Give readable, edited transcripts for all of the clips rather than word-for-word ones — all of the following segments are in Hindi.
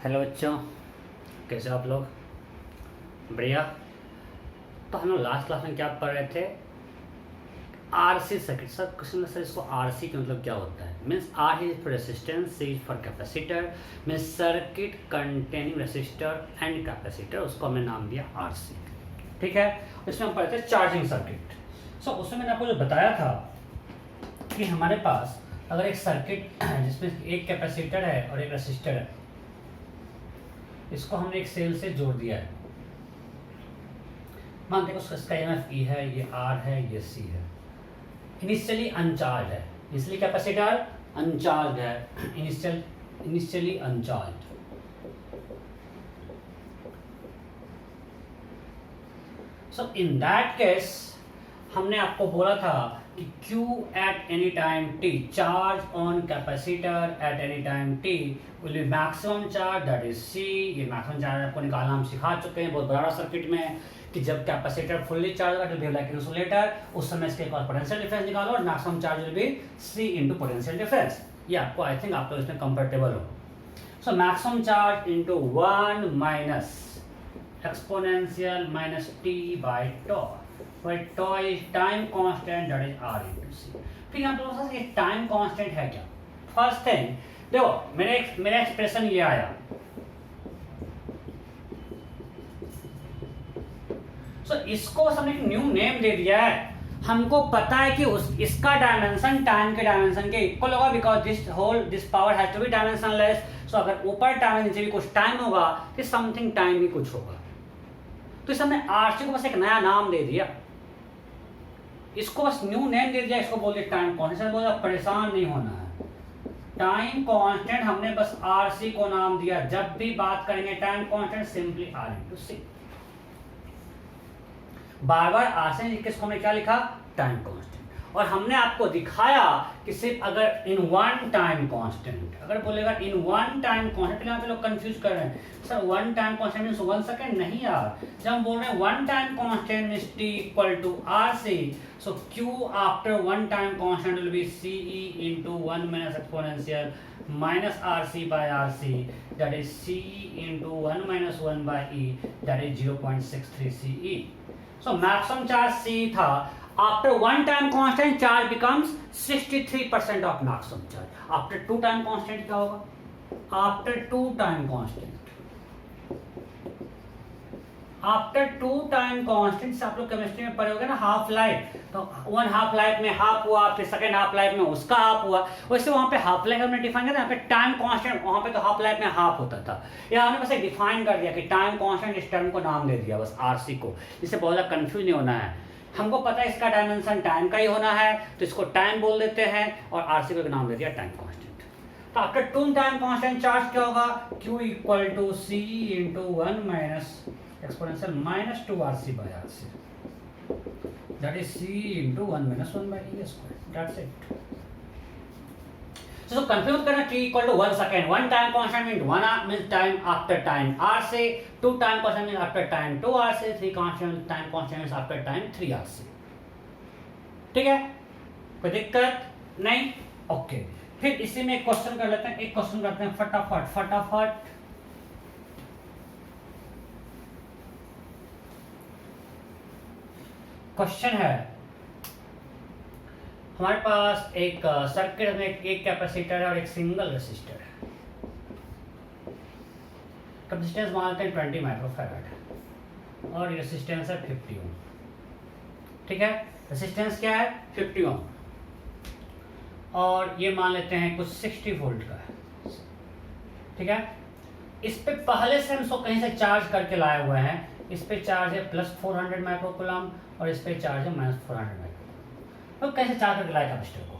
हेलो बच्चों, कैसे हो आप लोग? बढ़िया। तो हम लोग लास्ट क्लास में क्या पढ़ रहे थे? RC circuit. Sir question sir इसको आरसी का मतलब क्या होता है? Means R is for resistance, C is for capacitor, means circuit containing resistor and capacitor, उसको हमने नाम दिया आरसी। ठीक है। इसमें हम पढ़े थे चार्जिंग सर्किट। सो उसमें मैंने आपको जो बताया था कि हमारे पास अगर एक सर्किट जिसमें एक कैपेसिटर है और एक रेसिस्टर है, इसको हमने एक सेल से जोड़ दिया है। मानते हैं इसका एमएफ ई है, ये आर है, ये सी है। इनिशियली अनचार्ज है, इसलिए कैपेसिटर अनचार्ज है, initially अनचार्ज। So in that case हमने आपको बोला था कि Q at any time t, charge on capacitor at any time t will be maximum charge, that is C। ये maximum charge आपको निकालना हम सिखा चुके हैं बहुत बड़ा सर्किट में कि जब कैपेसिटर फुल्ली चार्ज होगा, तो लाइक इंसुलेटर, उस समय इसके पास पोटेंशियल डिफरेंस निकालो और maximum charge will be C into potential difference. ये आपको आई थिंक आप लोग इसमें कंफर्टेबल हो। So maximum charge into 1 minus exponential minus t by tau, where tau is time constant, that is r into c। फिर यहाँ पर ये टाइम कांस्टेंट है क्या? फर्स्ट थिंग देखो, मेरा एक्सप्रेशन ये आया। इसको हमने एक न्यू नेम दे दिया है। हमको पता है कि इसका डायमेंशन टाइम के डायमेंशन के इक्वल होगा, because this power has to be dimensionless. So अगर ऊपर टाइम नीचे भी कुछ टाइम होगा तो समथिंग टाइम भी कुछ होगा। तो इस हमने आरसी को बस एक नया नाम दे दिया, इसको बस न्यू नेम दे दिया, इसको बोल दिया टाइम कांस्टेंट। बोला परेशान नहीं होना है, टाइम कांस्टेंट हमने बस आरसी को नाम दिया। जब भी बात करेंगे time constant simply R into C. बार बार आरसी किसको हमने क्या लिखा? Time constant. और हमने आपको दिखाया कि सिर्फ अगर इन वन टाइम कांस्टेंट, अगर बोलेगा इन वन टाइम कांस्टेंट, यहाँ पे लोग कंफ्यूज कर रहे हैं sir one time constant means 1 second. नहीं यार, जब हम बोल रहे हैं one time constant means T equal to R C, so Q after one time constant will be C E into 1 minus exponential minus R C by R C, that is C into 1 minus 1 by E, that is 0.63 C E. So maximum charge C था। After one time constant, charge becomes 63% of maximum charge. After two time constant क्या होगा? After two time constant, after two time constant से आप लोग केमिस्ट्री में पढ़े होगे ना, हाफ लाइफ। तो वन हाफ लाइफ में हाफ हुआ, फिर सेकंड हाफ लाइफ में उसका हाफ हुआ। वैसे वहां पे हाफ लाइफ हमने डिफाइन किया था, यहाँ पे टाइम कांस्टेंट, वहां पे तो हाफ लाइफ में हाफ होता था। यहाँ हमने बस एक डिफाइन कर दिया कि टाइम कांस्टेंट, इस टर्म को नाम दे दिया बस आरसी को। इससे बहुत ज्यादा कंफ्यूज नहीं होना है। हमको पता है इसका डायमेंशन टाइम का ही होना है, तो इसको टाइम बोल देते हैं और आरसी को नाम दे दिया टाइम कांस्टेंट। तो after two time constant charge क्या होगा? Q equal to C into 1 माइनस exponential minus 2RC by RC, that is C into 1 minus 1 by E square, that's it। So confuse करना T equal to 1 second, 1 time constant means 1 means time after time RC, 2 time constant means after time 2 RC, 3 constant time constant means after time 3 RC। ठीक है, कोई दिक्कत नहीं? ओके, फिर इसी में एक क्वेश्चन कर लेते हैं, एक क्वेश्चन करते हैं फटाफट। क्वेश्चन है, हमारे पास एक सर्किट में एक कैपेसिटर है और एक सिंगल रेसिस्टर है। कैपेसिटेंस मानते हैं 20 माइक्रोफैराड और रेसिस्टेंस है 50 ओम। ठीक है, रेसिस्टेंस क्या है? 50 ओम। और ये मान लेते हैं कुछ 60 वोल्ट का है। ठीक है, इस पे पहले से हम इसको कहीं से चार्ज करके लाए हुए हैं। इस पे चार्ज है प्लस 400 माइक्रोकूलम और इस पे चार्ज है माइनस 400 माइक्रोकूलम। तो कैसे चार्ज करके लाए कैपेसिटर को?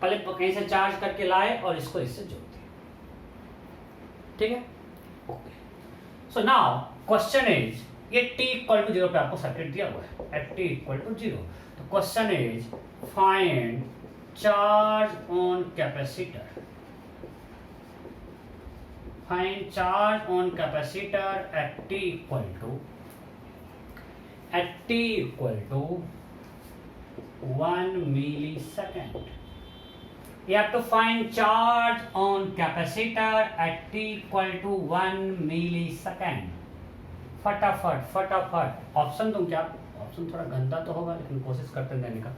पहले कहीं से चार्ज करके लाए और इसको इससे जोड़ दिए। ठीक है, okay. So now question is, ये t इक्वल टू 0 पे आपको सर्किट दिया हुआ है, एट t इक्वल टू 0। तो question is find charge on capacitor, find charge on capacitor at t equal to 1 millisecond। You have to find charge on capacitor at t equal to 1 millisecond. फटाफट फटाफट ऑप्शन दूं क्या? ऑप्शन थोड़ा गंदा तो होगा लेकिन कोशिश करते हैं देने का,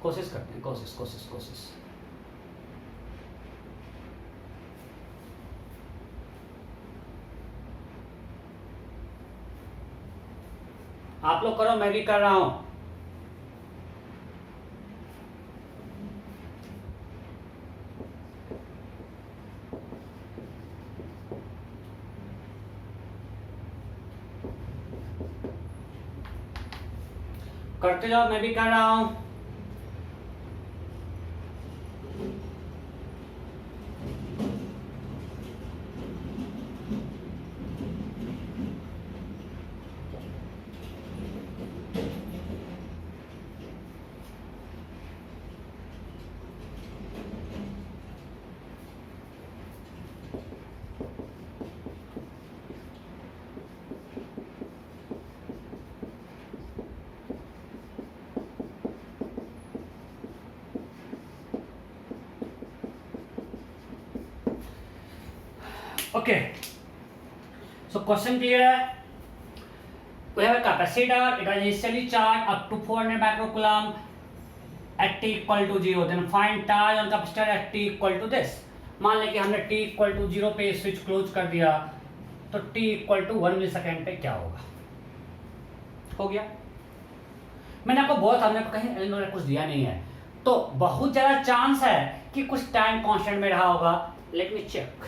कोशिश करते हैं, कोशिश कोशिश कोशिश। आप लोग करो, मैं भी कर रहा हूं। करते जाओ, मैं भी कर रहा हूं। Okay, so question clear है? We have a capacitor. It was initially charged up to 400 microcoulomb at t equal to 0. Then find charge on capacitor at t equal to this. मान लें कि हमने t equal to 0 पे स्विच क्लोज कर दिया, तो t equal to 1 मिलीसेकेंड पे क्या होगा? हो गया। मैंने आपको बहुत, हमने कहीं इन्होंने कुछ दिया नहीं है, तो बहुत ज्यादा चांस है कि कुछ टाइम कांस्टेंट में रहा होगा। Let me check.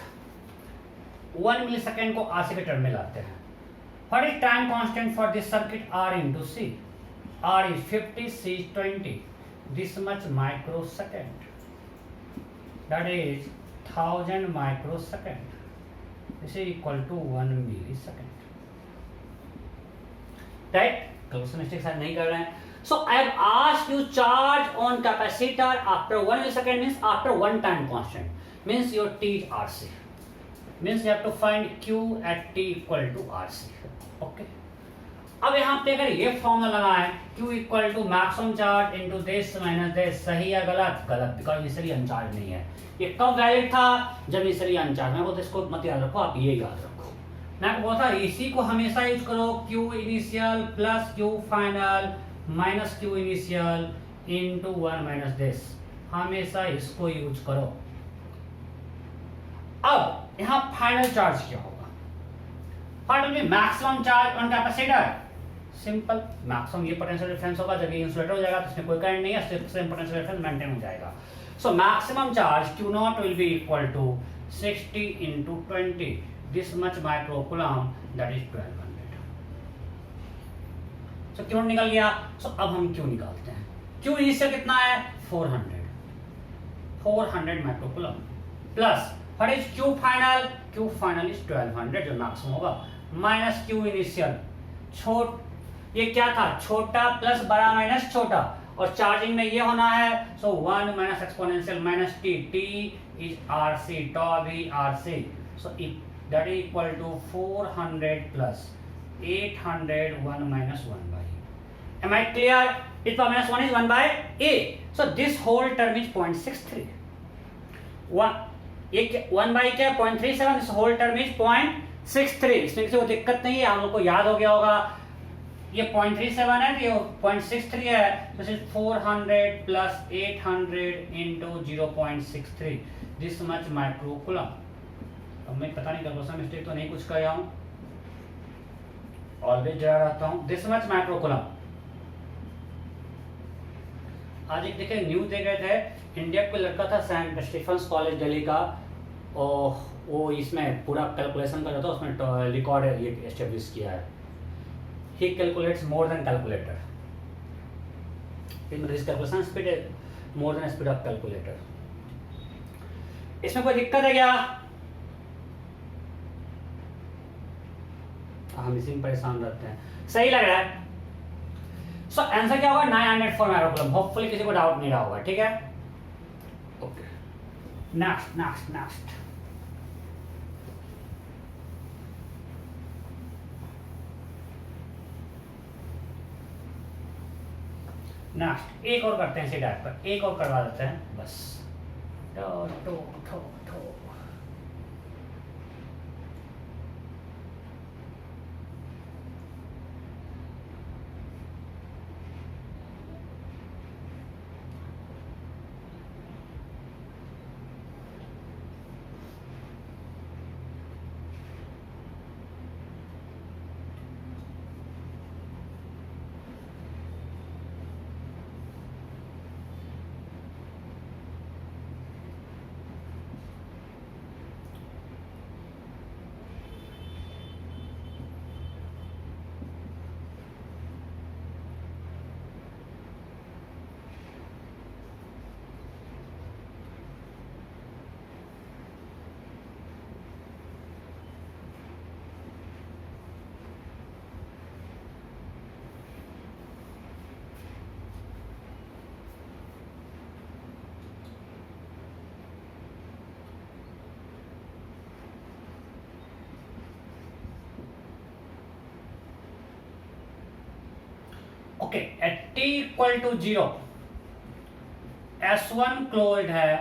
1 मिलीसेकेंड को RC के टर्म में लाते हैं। What is time constant for this circuit? R into C. R is 50, C is 20. This much microsecond. That is 1000 microsecond. This is equal to 1 millisecond. Right? Question mistake साथ नहीं कर रहे हैं। So I have asked you charge on capacitor after 1 millisecond means after one time constant. Means your T is RC. Means you have to find Q at t equal to RC. Okay. अब यहाँ पे अगर ये फॉर्मूला लगा है Q equal to maximum charge into this minus this, सही या गलत? गलत, बिकॉज इनिशियली अनचार्ज नहीं है। ये कब वैलिड था? जब इनिशियली अनचार्ज। मैं बोलता इसको मत याद रखो, आप ये याद रखो। मैं आपको बोलता इसी को हमेशा यूज करो, Q initial plus Q final minus Q initial into 1 minus this, हमेशा इसको यूज करो। अब यहां फाइनल चार्ज क्या होगा? What will be maximum charge on capacitor? Simple, maximum ये पोटेंशियल डिफरेंस होगा, जब ये इंसुलेटर हो जाएगा तो इसमें कोई करंट नहीं है, सिर्फ सेम पोटेंशियल डिफरेंस मेंटेन हो जाएगा। So maximum charge Q naught will be equal to 60 into 20, this much microcoulomb, that is 1200। सो Q निकल गया। सो अब हम Q निकालते हैं। Q इनिशियल कितना है? 400 microcoulomb plus What is Q final? Q final is 1200 जो मैक्सिमम होगा, माइनस Q इनिशियल, ये क्या था? छोटा प्लस बड़ा माइनस छोटा, और चार्जिंग में ये होना है। सो 1 minus exponential minus t, t is RC, tau भी RC, so that is equal to 400 plus 800, 1 minus 1 by A. Am I clear? e power minus 1 is 1 by A. So this whole term is 0.63. 1 by क्या? 0.37, this whole term is 0.63. इसमें किसी को दिक्कत नहीं है, हम लोग को याद हो गया होगा। ये 0.37 है, ये 0.63 है, तो सिर्फ 400 plus 800 into 0.63, this much microcoulomb। अब मैं पता नहीं कर मिस्टेक तो नहीं कुछ कर रहा हूँ, ऑलवेज जरा रहता हूँ। This much microcoulomb. आज एक देखे न्यूज देख रहे थे, इंडिया का लड़का था सेंट स्टीफेंस कॉलेज दिल्ली का, और वो इसमें पूरा कैलकुलेशन कर रहा था, उसमें रिकॉर्ड ये एस्टेब्लिश किया है। He calculates more than calculator, his calculation speed is more than speed of calculator. इसमें कोई दिक्कत है क्या? हम इसी में परेशान रहते हैं। सही लग रहा है? सो आंसर क्या होगा? 904 माइक्रोकूलम। होपफुली किसी को डाउट नहीं रहा होगा, ठीक है? Okay, next next next. Next एक और करते हैं इसी टाइप पर, एक और करवा देते हैं बस। ठो ठो ठो। Okay, at t equal to 0 S1 closed है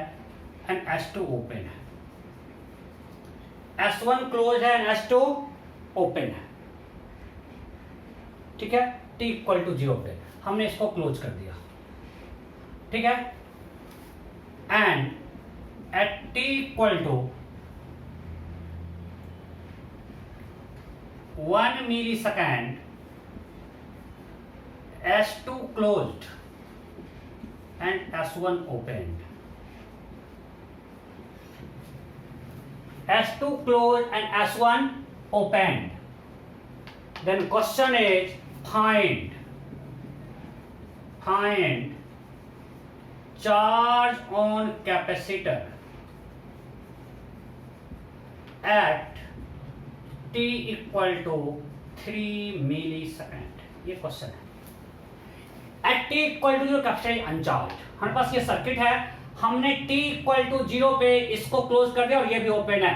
एंड S2 ओपन है। S1 क्लोज्ड है एंड S2 ओपन है। ठीक है, t इक्वल टू 0 पे हमने इसको क्लोज कर दिया। ठीक है, and at t equal to 1 millisecond S2 closed and S1 opened. S2 closed and S1 opened. Then question is find charge on capacitor at t equal to 3 millisecond. ये क्वेश्चन है। At T equal to 0 capacitor uncharge, हमारे पास ये सर्किट है, हमने टी इक्वल टू 0 पे इसको क्लोज कर दिया और ये भी ओपन है।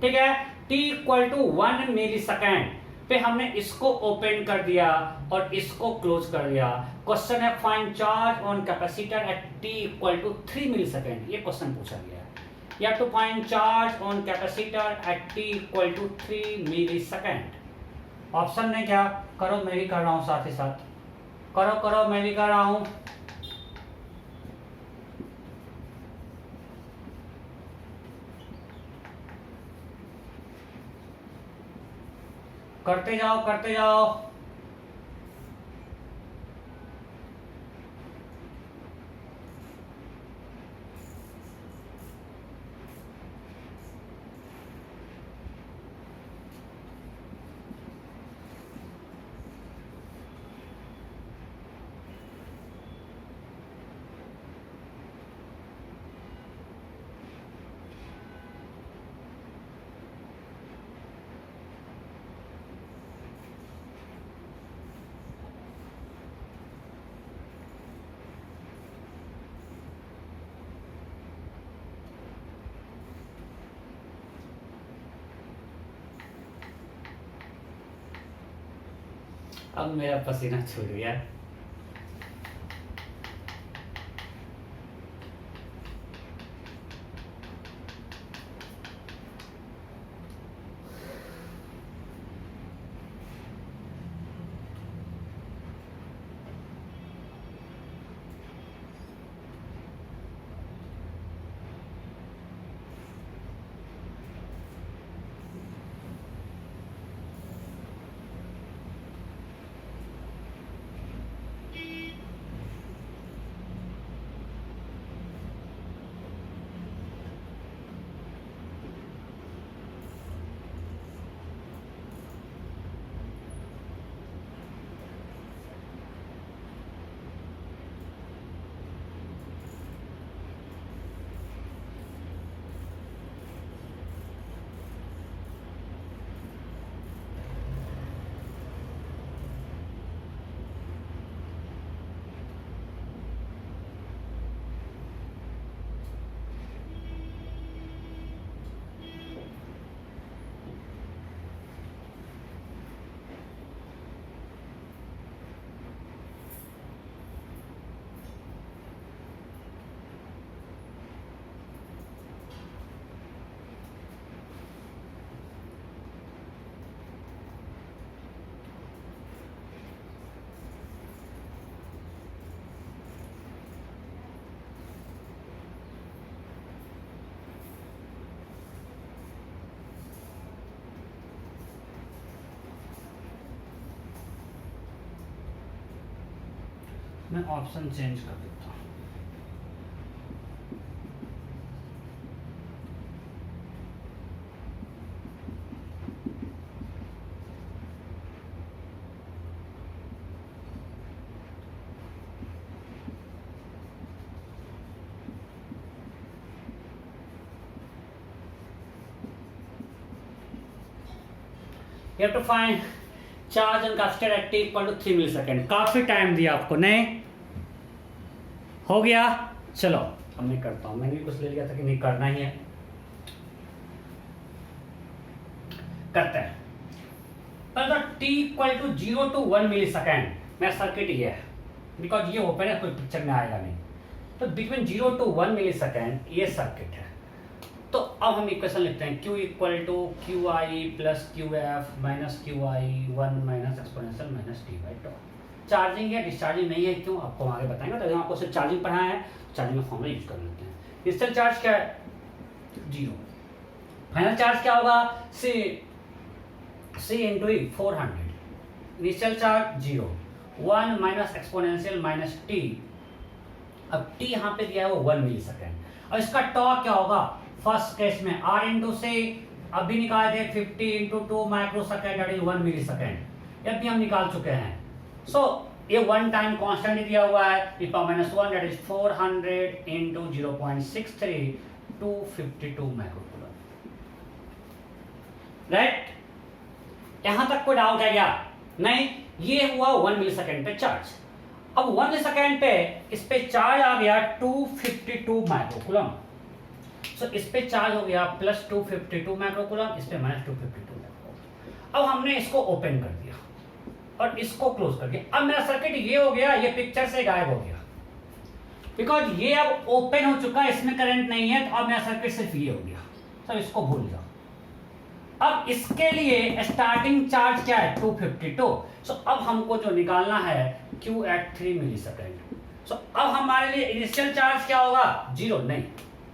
ठीक है, T equal to 1 millisecond पे हमने इसको ओपन कर दिया और इसको क्लोज कर दिया। क्वेश्चन है find charge on capacitor at T equal to 3 millisecond, ये क्वेश्चन पूछा गया है। You have to find charge on capacitor at t equal to 3 millisecond। Option ने क्या करो, मैं भी कर रहा हूं साथ ही साथ, करो मैं भी कर रहा हूं। करते जाओ। अब मेरा पसीना छूट गया। मैं ऑप्शन चेंज कर देता हूँ। You have to find charge on capacitor at t equal to 3 millisecond. काफी टाइम दिया आपको, नहीं हो गया? चलो अब मैं करता हूं, मैंने भी कुछ ले लिया था कि नहीं करना ही है, करते हैं। पर t equal to 0 to 1 millisecond मेरा सर्किट ये है, बिकॉज ये ओपन है, कोई पिक्चर में आएगा नहीं। तो बिटवीन 0 to 1 मिलीसेकेंड ये सर्किट है। तो अब हम इक्वेशन लिखते हैं, Q equal to Q I plus Q F minus Q I 1 minus exponential minus T by two. Charging है, डिस्चार्जिंग नहीं है, क्यों आपको आगे बताएंगे। तो आपको सिर्फ चार्जिंग पढ़ाया है, चार्जिंग का फॉर्मूला यूज कर लेते हैं। डिजिटल चार्ज क्या है? 0। फाइनल चार्ज क्या होगा? C इंटू ई 400। Initial charge 0, 1 minus exponential minus T. अब टी यहाँ पे दिया है वो 1 मिलीसेकेंड। और इसका टॉर्क क्या होगा? फर्स्ट केस में R इंटू से अभी निकाल दे 50 into 2 microsecond that is 1 millisecond. ये भी हम निकाल चुके हैं। सो ये वन टाइम कांस्टेंट दिया हुआ है e power minus 1 that is 400 into 0.63 252 microcoulomb. Right? यहां तक कोई डाउट है क्या? नहीं। ये हुआ 1 मिलीसेकेंड पे चार्ज। अब 1 मिलीसेकेंड पे इस पे चार्ज आ गया 252 माइक्रोकूलम। सो इस पे चार्ज हो गया प्लस 252 माइक्रोकूलम, इस पे माइनस 252 माइक्रोकूलम। अब हमने इसको ओपन कर दिया और इसको क्लोज कर दिया। अब मेरा सर्किट ये हो गया, ये पिक्चर से गायब हो गया, बिकॉज ये अब ओपन हो चुका है, इसमें करंट नहीं है। तो अब मेरा सर्किट सिर्फ ये हो गया। सब इसको भूल जाओ। अब इसके लिए स्टार्टिंग चार्ज क्या है? 252। सो अब हमको जो निकालना है Q एट 3 मिलीसेकेंड। सो अब हमारे लिए इनिशियल चार्ज क्या होगा? 0 नहीं,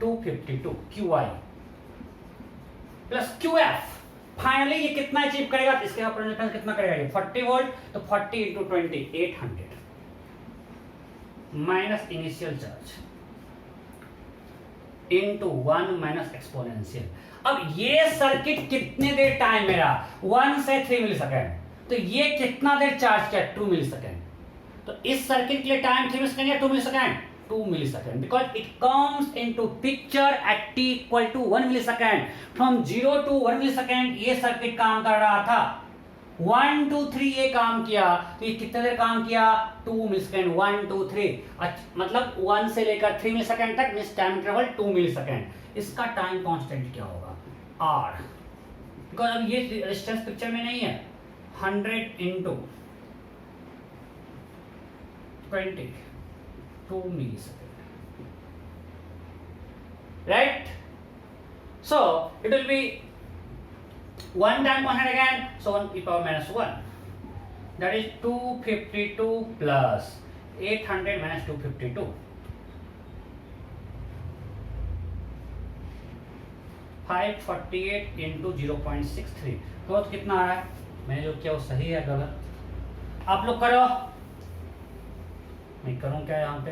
252 QI प्लस QF। फाइनली ये कितना अचीव करेगा? इसके ऊपर डिपेंड कितना करेगा ये 40 वोल्ट। तो 40 into 20 800 minus initial charge into 1 minus exponential. अब ये सर्किट कितने देर टाइम मेरा? 1 से 3 मिलीसेकेंड। तो ये कितना देर चार्ज किया? 2 मिलीसेकेंड। तो इस सर्किट के लिए टाइम 3 मिलीसेकेंड या 2 millisecond? 2 millisecond because it comes into picture at t equal to 1 millisecond. From 0 to 1 millisecond ये सर्किट काम कर रहा था। 1 2 3 ये काम किया। तो ये कितने देर काम किया? 2 मिलीसेकेंड। 1 2 3 मतलब 1 से लेकर 3 मिलीसेकेंड तक मींस टाइम इंटरवल 2 मिलीसेकेंड। इसका टाइम कांस्टेंट क्या होगा? R। बिकॉज अब ये रेजिस्टेंस पिक्चर में नहीं है। 100 into 20 2 millisecond, right? So it will be one time constant again, so 1 e power minus 1, that is 252 plus 800 minus 252, 548 into 0.63। तो कितना आ रहा है? मैंने जो किया वो सही है गलत? आप लोग करो, मैं करूं क्या यहां पे?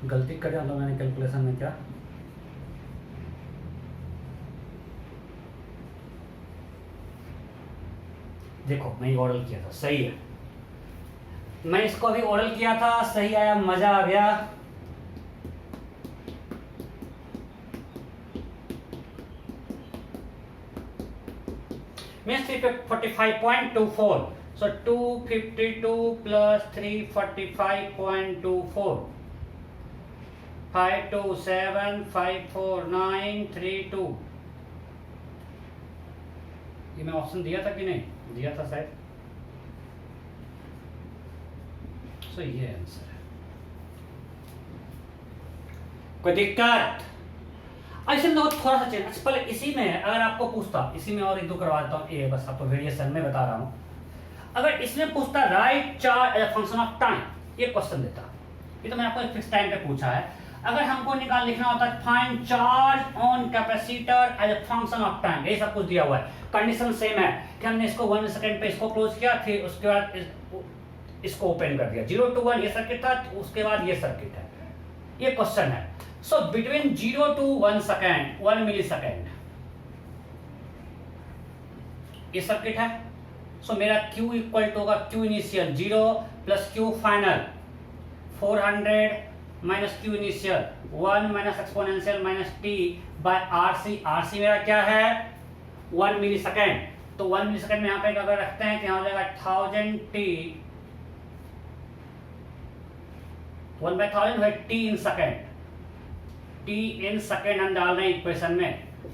गलती कर दिया तो मैंने कैलकुलेशन में। क्या देखो, मैं ऑर्डर किया था, सही है। मैं इसको अभी ऑर्डर किया था, सही आया, मजा आ गया। means 345.24. So 252 plus 345.24 527,54932। ये मैं ऑप्शन दिया था कि नहीं दिया था शायद? सो ये आंसर है। कोई दिक्कत? ऐसे में थोड़ा सा चेंज। पहले इसी में अगर आपको पूछता, इसी में और एक दो करवा देता हूँ, ये बस आपको वेरिएशन में बता रहा हूँ। अगर इसमें पूछता write charge as a function of time, ये क्वेश्चन देता, ये तो मैंने आपको एक फिक्स टाइम पे पूछा है। अगर हमको लिखना होता है find charge on capacitor as a function of time, ये सब कुछ दिया हुआ है, कंडीशन सेम है कि हमने इसको 1 सेकंड पे इसको क्लोज किया, फिर उसके बाद इसको ओपन कर दिया। 0 to 1 ये सर्किट था, उसके बाद ये सर्किट है। ये क्वेश्चन है। So between 0 to 1 second 1 millisecond ये सर्किट है। सो मेरा Q इक्वल टू होगा Q initial 0 plus Q final 400 minus Q initial 1 minus exponential minus T by RC। RC मेरा क्या है 1 मिली सेकेंड। तो 1 मिली सेकेंड में यहाँ पे अगर रखते हैं तो यहाँ हो जाएगा 1000 T 1/1000 है T in second. T in second हम डाल रहे हैं इक्वेशन में।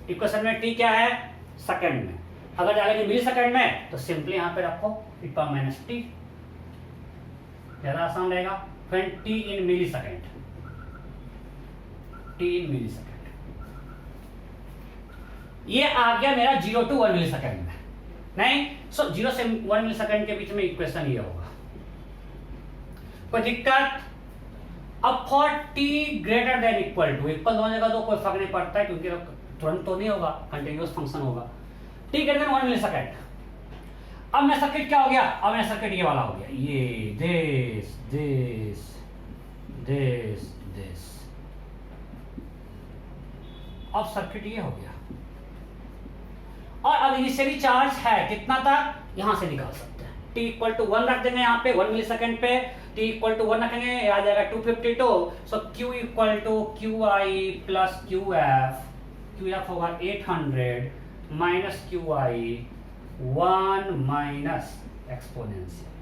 इक्वेशन में T क्या है सेकेंड में। अगर डालेंगे मिली सेकेंड में तो सिंपली यहाँ पे रखो e पावर माइनस टी, ज्यादा आसान रहेगा। फिर T इन मिली सेकेंड, T इन मिली सेकेंड। ये आ गया मेरा 0 to 1 मिली सेकेंड में। नहीं, सो 0 से 1 मिली सेकेंड के बीच में इक्वेशन ये होगा। कोई दिक्कत? अब for T greater than equal to, equal हो जाएगा तो कोई फर्क नहीं पड़ता है क्योंकि तुरंत तो नहीं होगा, कंटिन्यूअस फंक्शन होगा। T greater then 1 millisecond. अब मेरा सर्किट क्या हो गया? अब मेरा सर्किट ये वाला हो गया, ये दिस। अब सर्किट ये हो गया। और अब इनिशियली चार्ज है कितना तक, यहां से निकाल सकते हैं। T इक्वल टू 1 रख देंगे यहाँ पे 1 मिली सेकेंड पे। T इक्वल टू 1 रखेंगे, आ जाएगा 252। सो Q equal to QI plus QF होगा 800 माइनस QI 1 माइनस एक्सपोनेंशियल।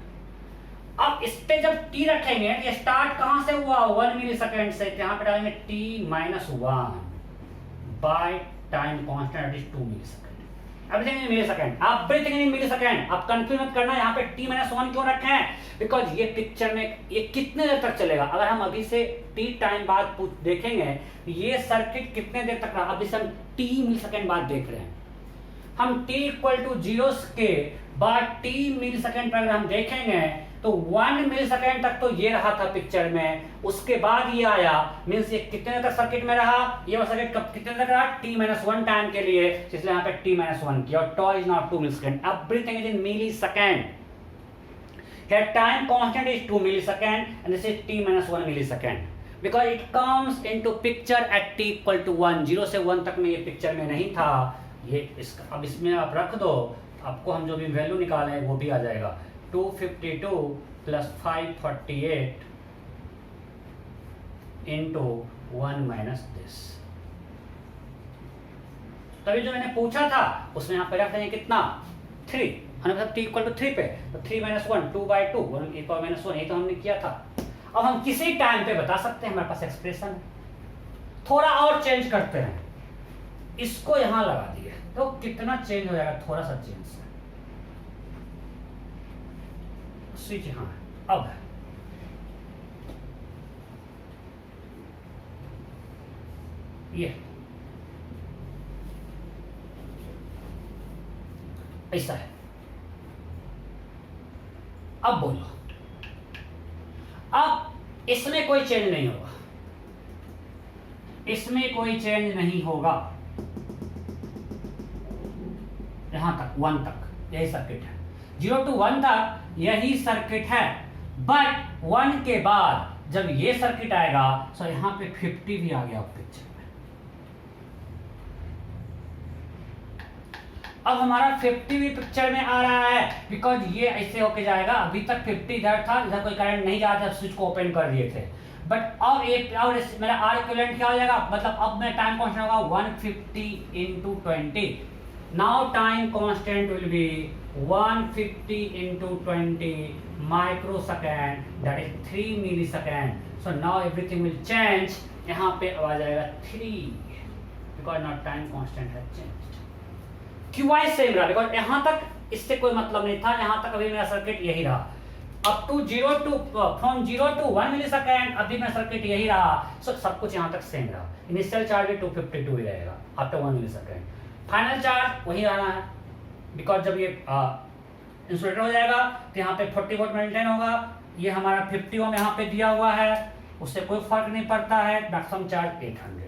अब इस पे जब T रखेंगे तो स्टार्ट कहां से हुआ 1 मिली सेकेंड से, यहाँ पे डालेंगे T minus 1 by time constant is 2 millisecond. Everything in millisecond, everything in millisecond. अब कंफ्यूज मत करना यहाँ पे T माइनस 1 क्यों रखे हैं, बिकॉज ये पिक्चर में ये कितने देर तक चलेगा। अगर हम अभी से T टाइम बाद देखेंगे ये सर्किट कितने देर तक रहा। अभी से हम T मिली सेकेंड बाद देख रहे हैं। हम T इक्वल टू 0 के बाद T मिली सेकेंड पर अगर हम देखेंगे तो 1 मिली सेकेंड तक तो ये रहा था पिक्चर में, उसके बाद ये आया। मींस ये कितने तक सर्किट में रहा, ये सर्किट कब कितने तक रहा T माइनस 1 टाइम के लिए, इसलिए यहाँ पे T माइनस 1 किया। और tau is not 2 millisecond, everything is in millisecond. Here time constant is 2 millisecond and this is T minus 1 millisecond because it comes into picture at T equal to 1। 0 से 1 तक में ये पिक्चर में नहीं था। ये इसका अब इसमें आप रख दो, आपको हम जो भी वैल्यू निकाले वो भी आ जाएगा। 252 प्लस 548 इंटू 1 माइनस दिस। तभी जो मैंने पूछा था उसमें यहाँ पे रख देंगे कितना 3, हमने T इक्वल टू 3 पे, तो 3 माइनस 1 2/2 1 e पावर माइनस 1, ये तो हमने किया था। अब हम किसी टाइम पे बता सकते हैं, हमारे पास एक्सप्रेशन है। थोड़ा और चेंज करते हैं, इसको यहां लगा दिए तो कितना चेंज हो जाएगा, थोड़ा सा चेंज है। स्विच यहां है। अब ये ऐसा है। अब बोलो, अब इसमें कोई चेंज नहीं होगा, इसमें कोई चेंज नहीं होगा। यहां तक 1 तक यही सर्किट है, 0 to 1 तक यही सर्किट है। बट 1 के बाद जब ये सर्किट आएगा तो यहां पे 50 भी आ गया पिक्चर में। अब हमारा 50 भी पिक्चर में आ रहा है बिकॉज ये ऐसे होके जाएगा। अभी तक 50 इधर था, इधर कोई करंट नहीं जा रहा था, स्विच को ओपन कर दिए थे। बट अब एक और मेरा आर इक्विवेलेंट क्या हो जाएगा, मतलब अब मेरा टाइम कांस्टेंट होगा 150 into 20। Now time constant will be 150 into 20 microsecond, that is 3 millisecond. So now everything will change. यहाँ पे आ जाएगा 3 because now time constant has changed. QI same रहा बिकॉज यहां तक इससे कोई मतलब नहीं था, यहां तक अभी मेरा सर्किट यही रहा। Up to 0 to from 0 to 1 millisecond अभी मेरा सर्किट यही रहा। सो सब कुछ यहां तक सेम रहा। इनिशियल चार्ज भी 252 ही रहेगा आफ्टर 1 मिली सेकेंड। फाइनल चार्ज वही आना है बिकॉज जब ये इंसुलेटर हो जाएगा तो यहाँ पे 40 वोल्ट मेंटेन होगा। ये हमारा 50 ओम यहाँ पे दिया हुआ है, उससे कोई फर्क नहीं पड़ता है, मैक्सिमम चार्ज 800।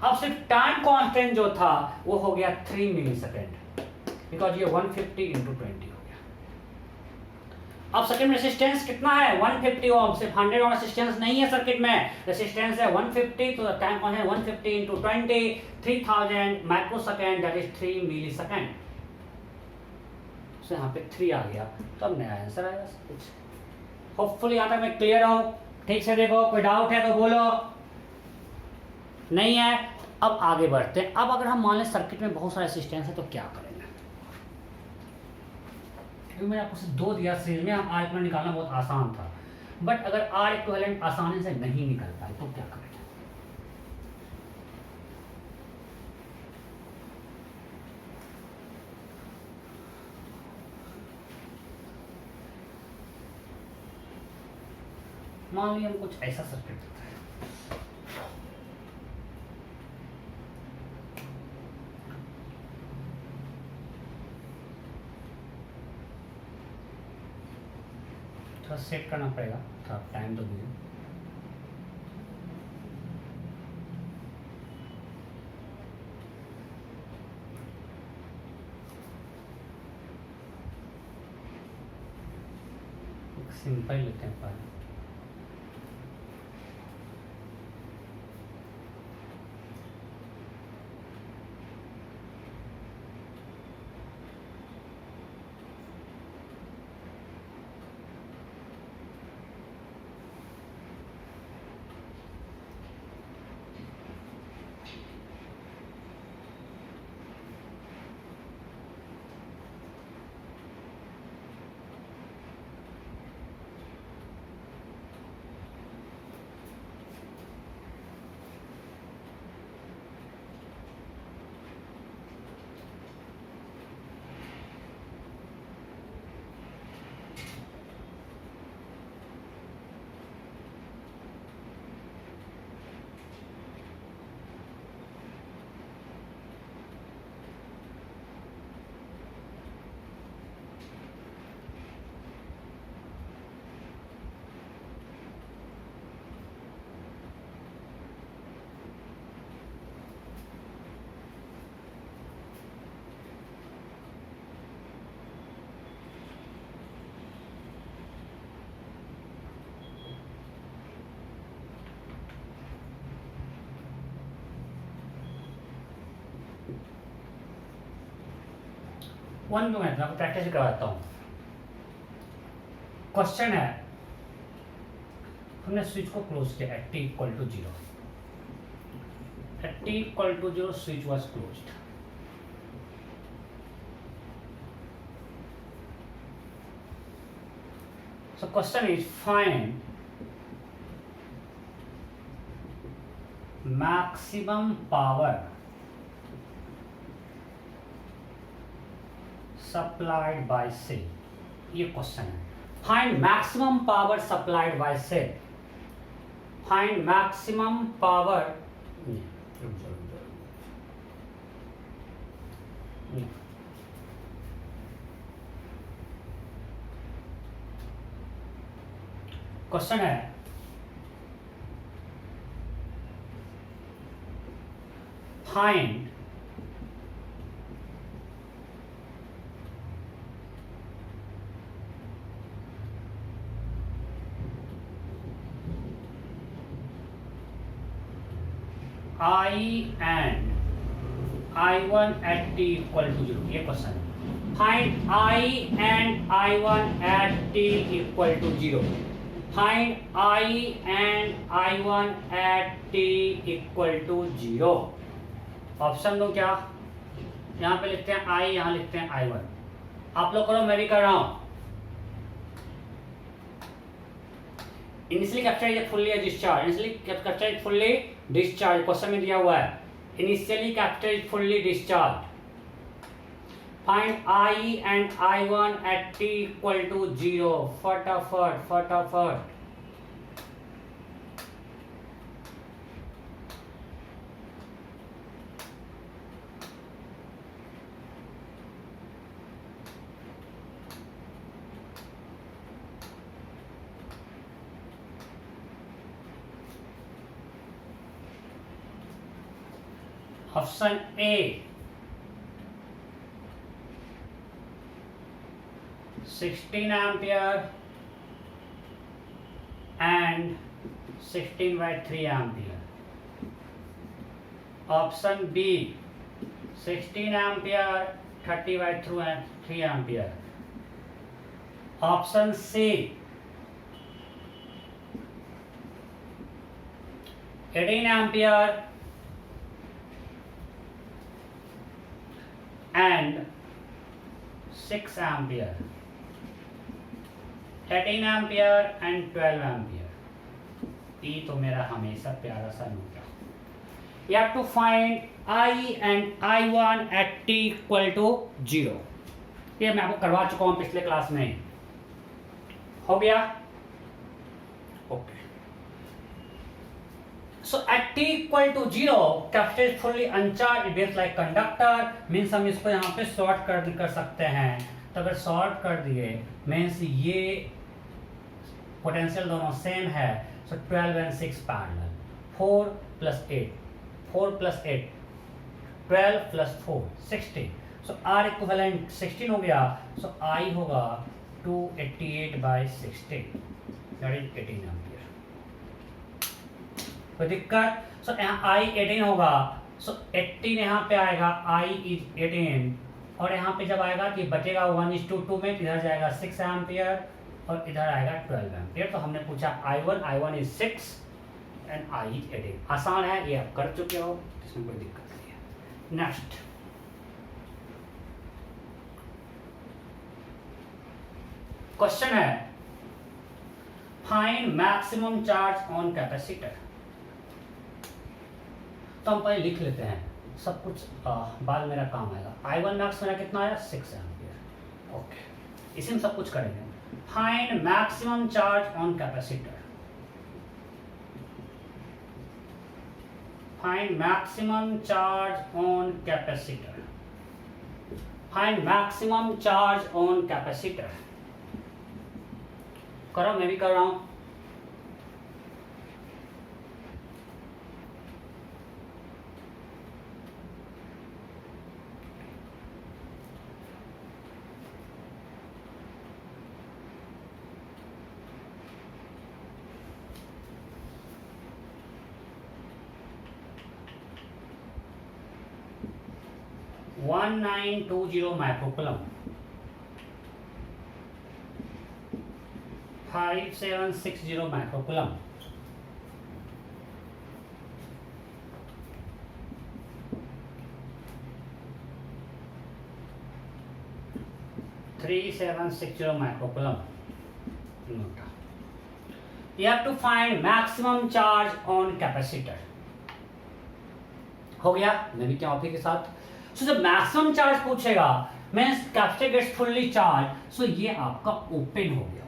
अब सिर्फ टाइम कांस्टेंट जो था वो हो गया 3 मिली सेकेंड, बिकॉज ये 150 इंटू 20 हो गया। अब सर्किट में रेसिस्टेंस कितना है 150 ओम, सिर्फ 100 ओम रेसिस्टेंस नहीं है सर्किट में, रेसिस्टेंस है 150, तो time constant 150 into 20 3000 microsecond, that is 3 millisecond. तो यहाँ पे 3 आ गया, तो अब नया आंसर आएगा कुछ। होपफुली यहाँ तक मैं क्लियर हूँ, ठीक से देखो, कोई डाउट है तो बोलो, नहीं है। अब आगे बढ़ते हैं। अब अगर हम मान लें सर्किट में बहुत सारा रेसिस्टेंस है तो क्या करेंगे? क्योंकि मैंने आपको सिर्फ 2 दिया सीरीज में, आर इक्विवेलेंट निकालना बहुत आसान था, बट अगर आर इक्विवेलेंट आसानी से नहीं निकल पाए तो क्या करेंगे? मान लीजिए हम कुछ ऐसा सर्किट देते हैं, थोड़ा सेट करना पड़ेगा, थोड़ा टाइम तो दीजिए। सिंपल लेते हैं पहले। वन में मैं आपको प्रैक्टिस करवाता हूँ। क्वेश्चन है, हमने स्विच को क्लोज किया at t equal to 0, at t equal to 0 switch was closed. So question is find maximum power supplied by cell, ये क्वेश्चन है। Find maximum power supplied by cell, find maximum power, question है find I and I1 at t equal to 0, ये क्वेश्चन है। Find I and I1 at t equal to 0, find I and I1 at t equal to 0। Option दो क्या, यहाँ पे लिखते हैं I, यहाँ लिखते हैं I1। आप लोग करो, मैं भी कर रहा हूँ। Initially capacitor is fully discharge, initially capacitor is fully discharge, question में दिया हुआ है initially capacitor is fully discharge. Find I and I1 at t equal to 0, फटाफट फटाफट। Option A 16 ampere and 16/3 ampere. Option B 16 ampere 30/3 ampere. Option C 18 ampere and 6 ampere. 18 ampere and 12 ampere. ई तो मेरा हमेशा प्यारा सा नोट है। You have to find I and I1 at t equal to 0। ये मैं आपको करवा चुका हूं पिछले क्लास में। हो गया? Okay. So at t equal to 0 capacitor is fully uncharge, it behaves like conductor. Means हम इसको यहाँ पे शॉर्ट कर सकते हैं। तो अगर शॉर्ट कर दिए मीन्स ये पोटेंशियल दोनों सेम है। सो 12 and 6 parallel, 4 + 8, 4 + 8 12 + 4 16। So R equivalent 16 हो गया। सो I होगा 288/16, दैट इज 18 एम्पियर। कोई दिक्कत? सो यहाँ I 18 होगा। सो 18 यहाँ पे आएगा, I इज 18, और यहाँ पे जब आएगा कि बचेगा 1:2 में, इधर जाएगा 6 एम्पियर और इधर आएगा 12 एम्पियर। तो हमने पूछा I1 is 6 and I is 18। आसान है, ये आप कर चुके हो, इसमें कोई दिक्कत नहीं है। नेक्स्ट क्वेश्चन है, find maximum charge on capacitor. तो हम पहले लिख लेते हैं, सब कुछ बाद मेरा काम आएगा। I1 मैक्स मेरा कितना आया? 6 एम्पियर। ओके, इसी में सब कुछ करेंगे। Find maximum charge on capacitor. Find maximum charge on capacitor. Find maximum charge on capacitor. करो, मैं भी कर रहा हूं। One 1920 microcoulomb, 5760 microcoulomb, 3760 microcoulomb. You have to find maximum charge on capacitor। हो गया? मैं भी क्या ऑफी के साथ। सो जब मैक्सिमम चार्ज पूछेगा, means capacitor gets fully charge, so ये आपका ओपन हो गया।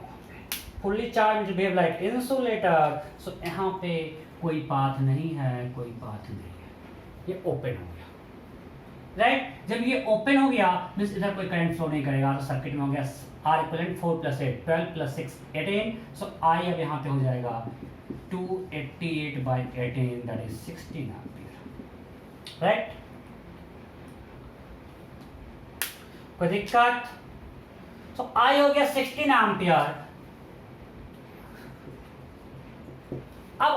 Fully charge behave like insulator. So यहाँ पे कोई पाथ नहीं है, कोई पाथ नहीं है, ये ओपन हो गया। राइट? जब ये ओपन हो गया मींस इधर कोई करंट फ्लो नहीं करेगा। तो सर्किट में हो गया R इक्विवेलेंट 4 + 8 12 + 6 18। सो I अब यहाँ पे हो जाएगा 288/18, दैट इज 16 एम्पियर। राइट? कोई दिक्कत? सो I हो गया 16 एम्पियर। अब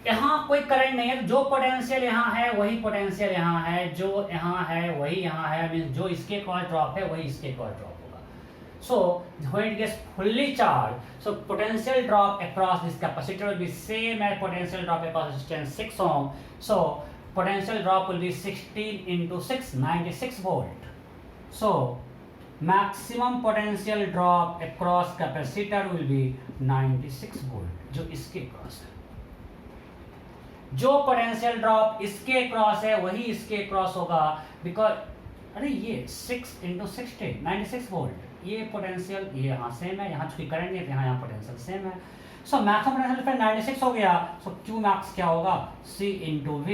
यहाँ कोई करंट नहीं है, जो पोटेंशियल यहाँ है वही पोटेंशियल यहाँ है, जो यहाँ है वही यहाँ है। मींस जो इसके क्रॉस ड्रॉप है वही इसके क्रॉस ड्रॉप होगा। सो when it gets fully charged, so potential drop across this capacitor will be same as potential drop across resistance 6 ohm. So potential drop will be 16 into 6, 96 volt. So maximum potential drop across capacitor will be 96 volt, जो इसके क्रॉस है। जो पोटेंशियल ड्रॉप इसके क्रॉस है वही इसके क्रॉस होगा, बिकॉज अरे ये 6 into 16 96 वोल्ट, ये पोटेंशियल ये यहाँ सेम है, यहाँ चूंकि करंट नहीं है यहाँ पोटेंशियल सेम है। सो मैक्सिमम पोटेंशियल फिर 96 हो गया। सो क्यू मैक्स क्या होगा? C into V,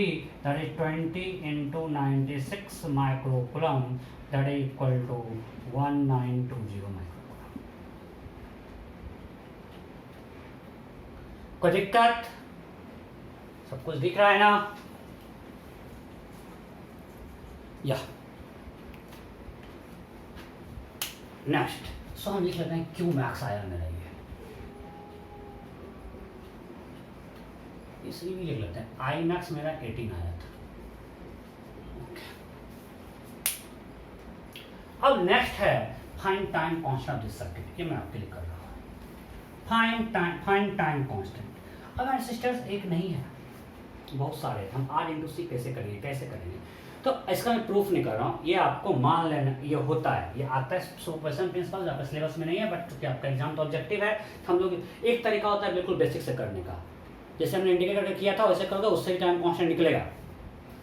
that is 20 into 96 microcoulomb, that is equal to 1920 microcoulomb. कोई दिक्कत? सब कुछ दिख रहा है ना? या नेक्स्ट, सो हम लिख लेते हैं क्यू मैक्स आया मेरा, ये भी लिख लेते हैं आई मैक्स मेरा 18 आया था। अब नेक्स्ट है find time constant of this circuit, ये मैं आपके लिए कर रहा हूँ। Find time constant. अब मेरे सिस्टर्स एक नहीं है, बहुत सारे हैं। हम आर इंटू सी कैसे करेंगे, तो इसका मैं प्रूफ नहीं कर रहा हूँ, ये आपको मान लेना, ये होता है, ये आता है सुपरपोजिशन प्रिंसिपल, आपका सिलेबस में नहीं है, बट चूंकि आपका एग्जाम तो ऑब्जेक्टिव है, तो हम लोग एक तरीका होता है बिल्कुल बेसिक से करने का, जैसे हमने इंडिकेटर किया था वैसे करोगे, उससे भी टाइम कांस्टेंट निकलेगा।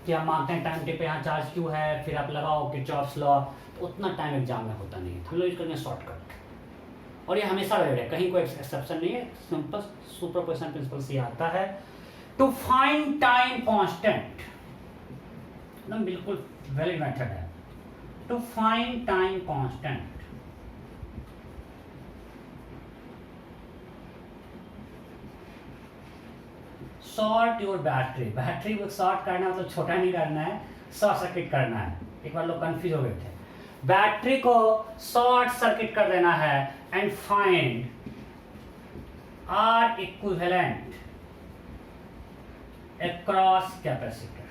कि हम मानते हैं टाइम टी पे यहाँ चार्ज क्यू है, फिर आप लगाओ किरचॉफ्स लॉ, तो उतना टाइम एग्जाम में होता नहीं है, हम लोग यूज करेंगे शॉर्टकट, और ये हमेशा वैलिड है, कहीं कोई एक्सेप्शन नहीं है, सिंपल सुपरपोजिशन प्रिंसिपल से आता है। टू फाइंड टाइम कांस्टेंट एकदम बिल्कुल वैलिड मेथड है। To find time constant, short your battery को शॉर्ट करना मतलब छोटा नहीं करना है, शॉर्ट सर्किट करना है। एक बार लोग कंफ्यूज हो गए थे, बैटरी को शॉर्ट सर्किट कर देना है and find R equivalent across capacitor.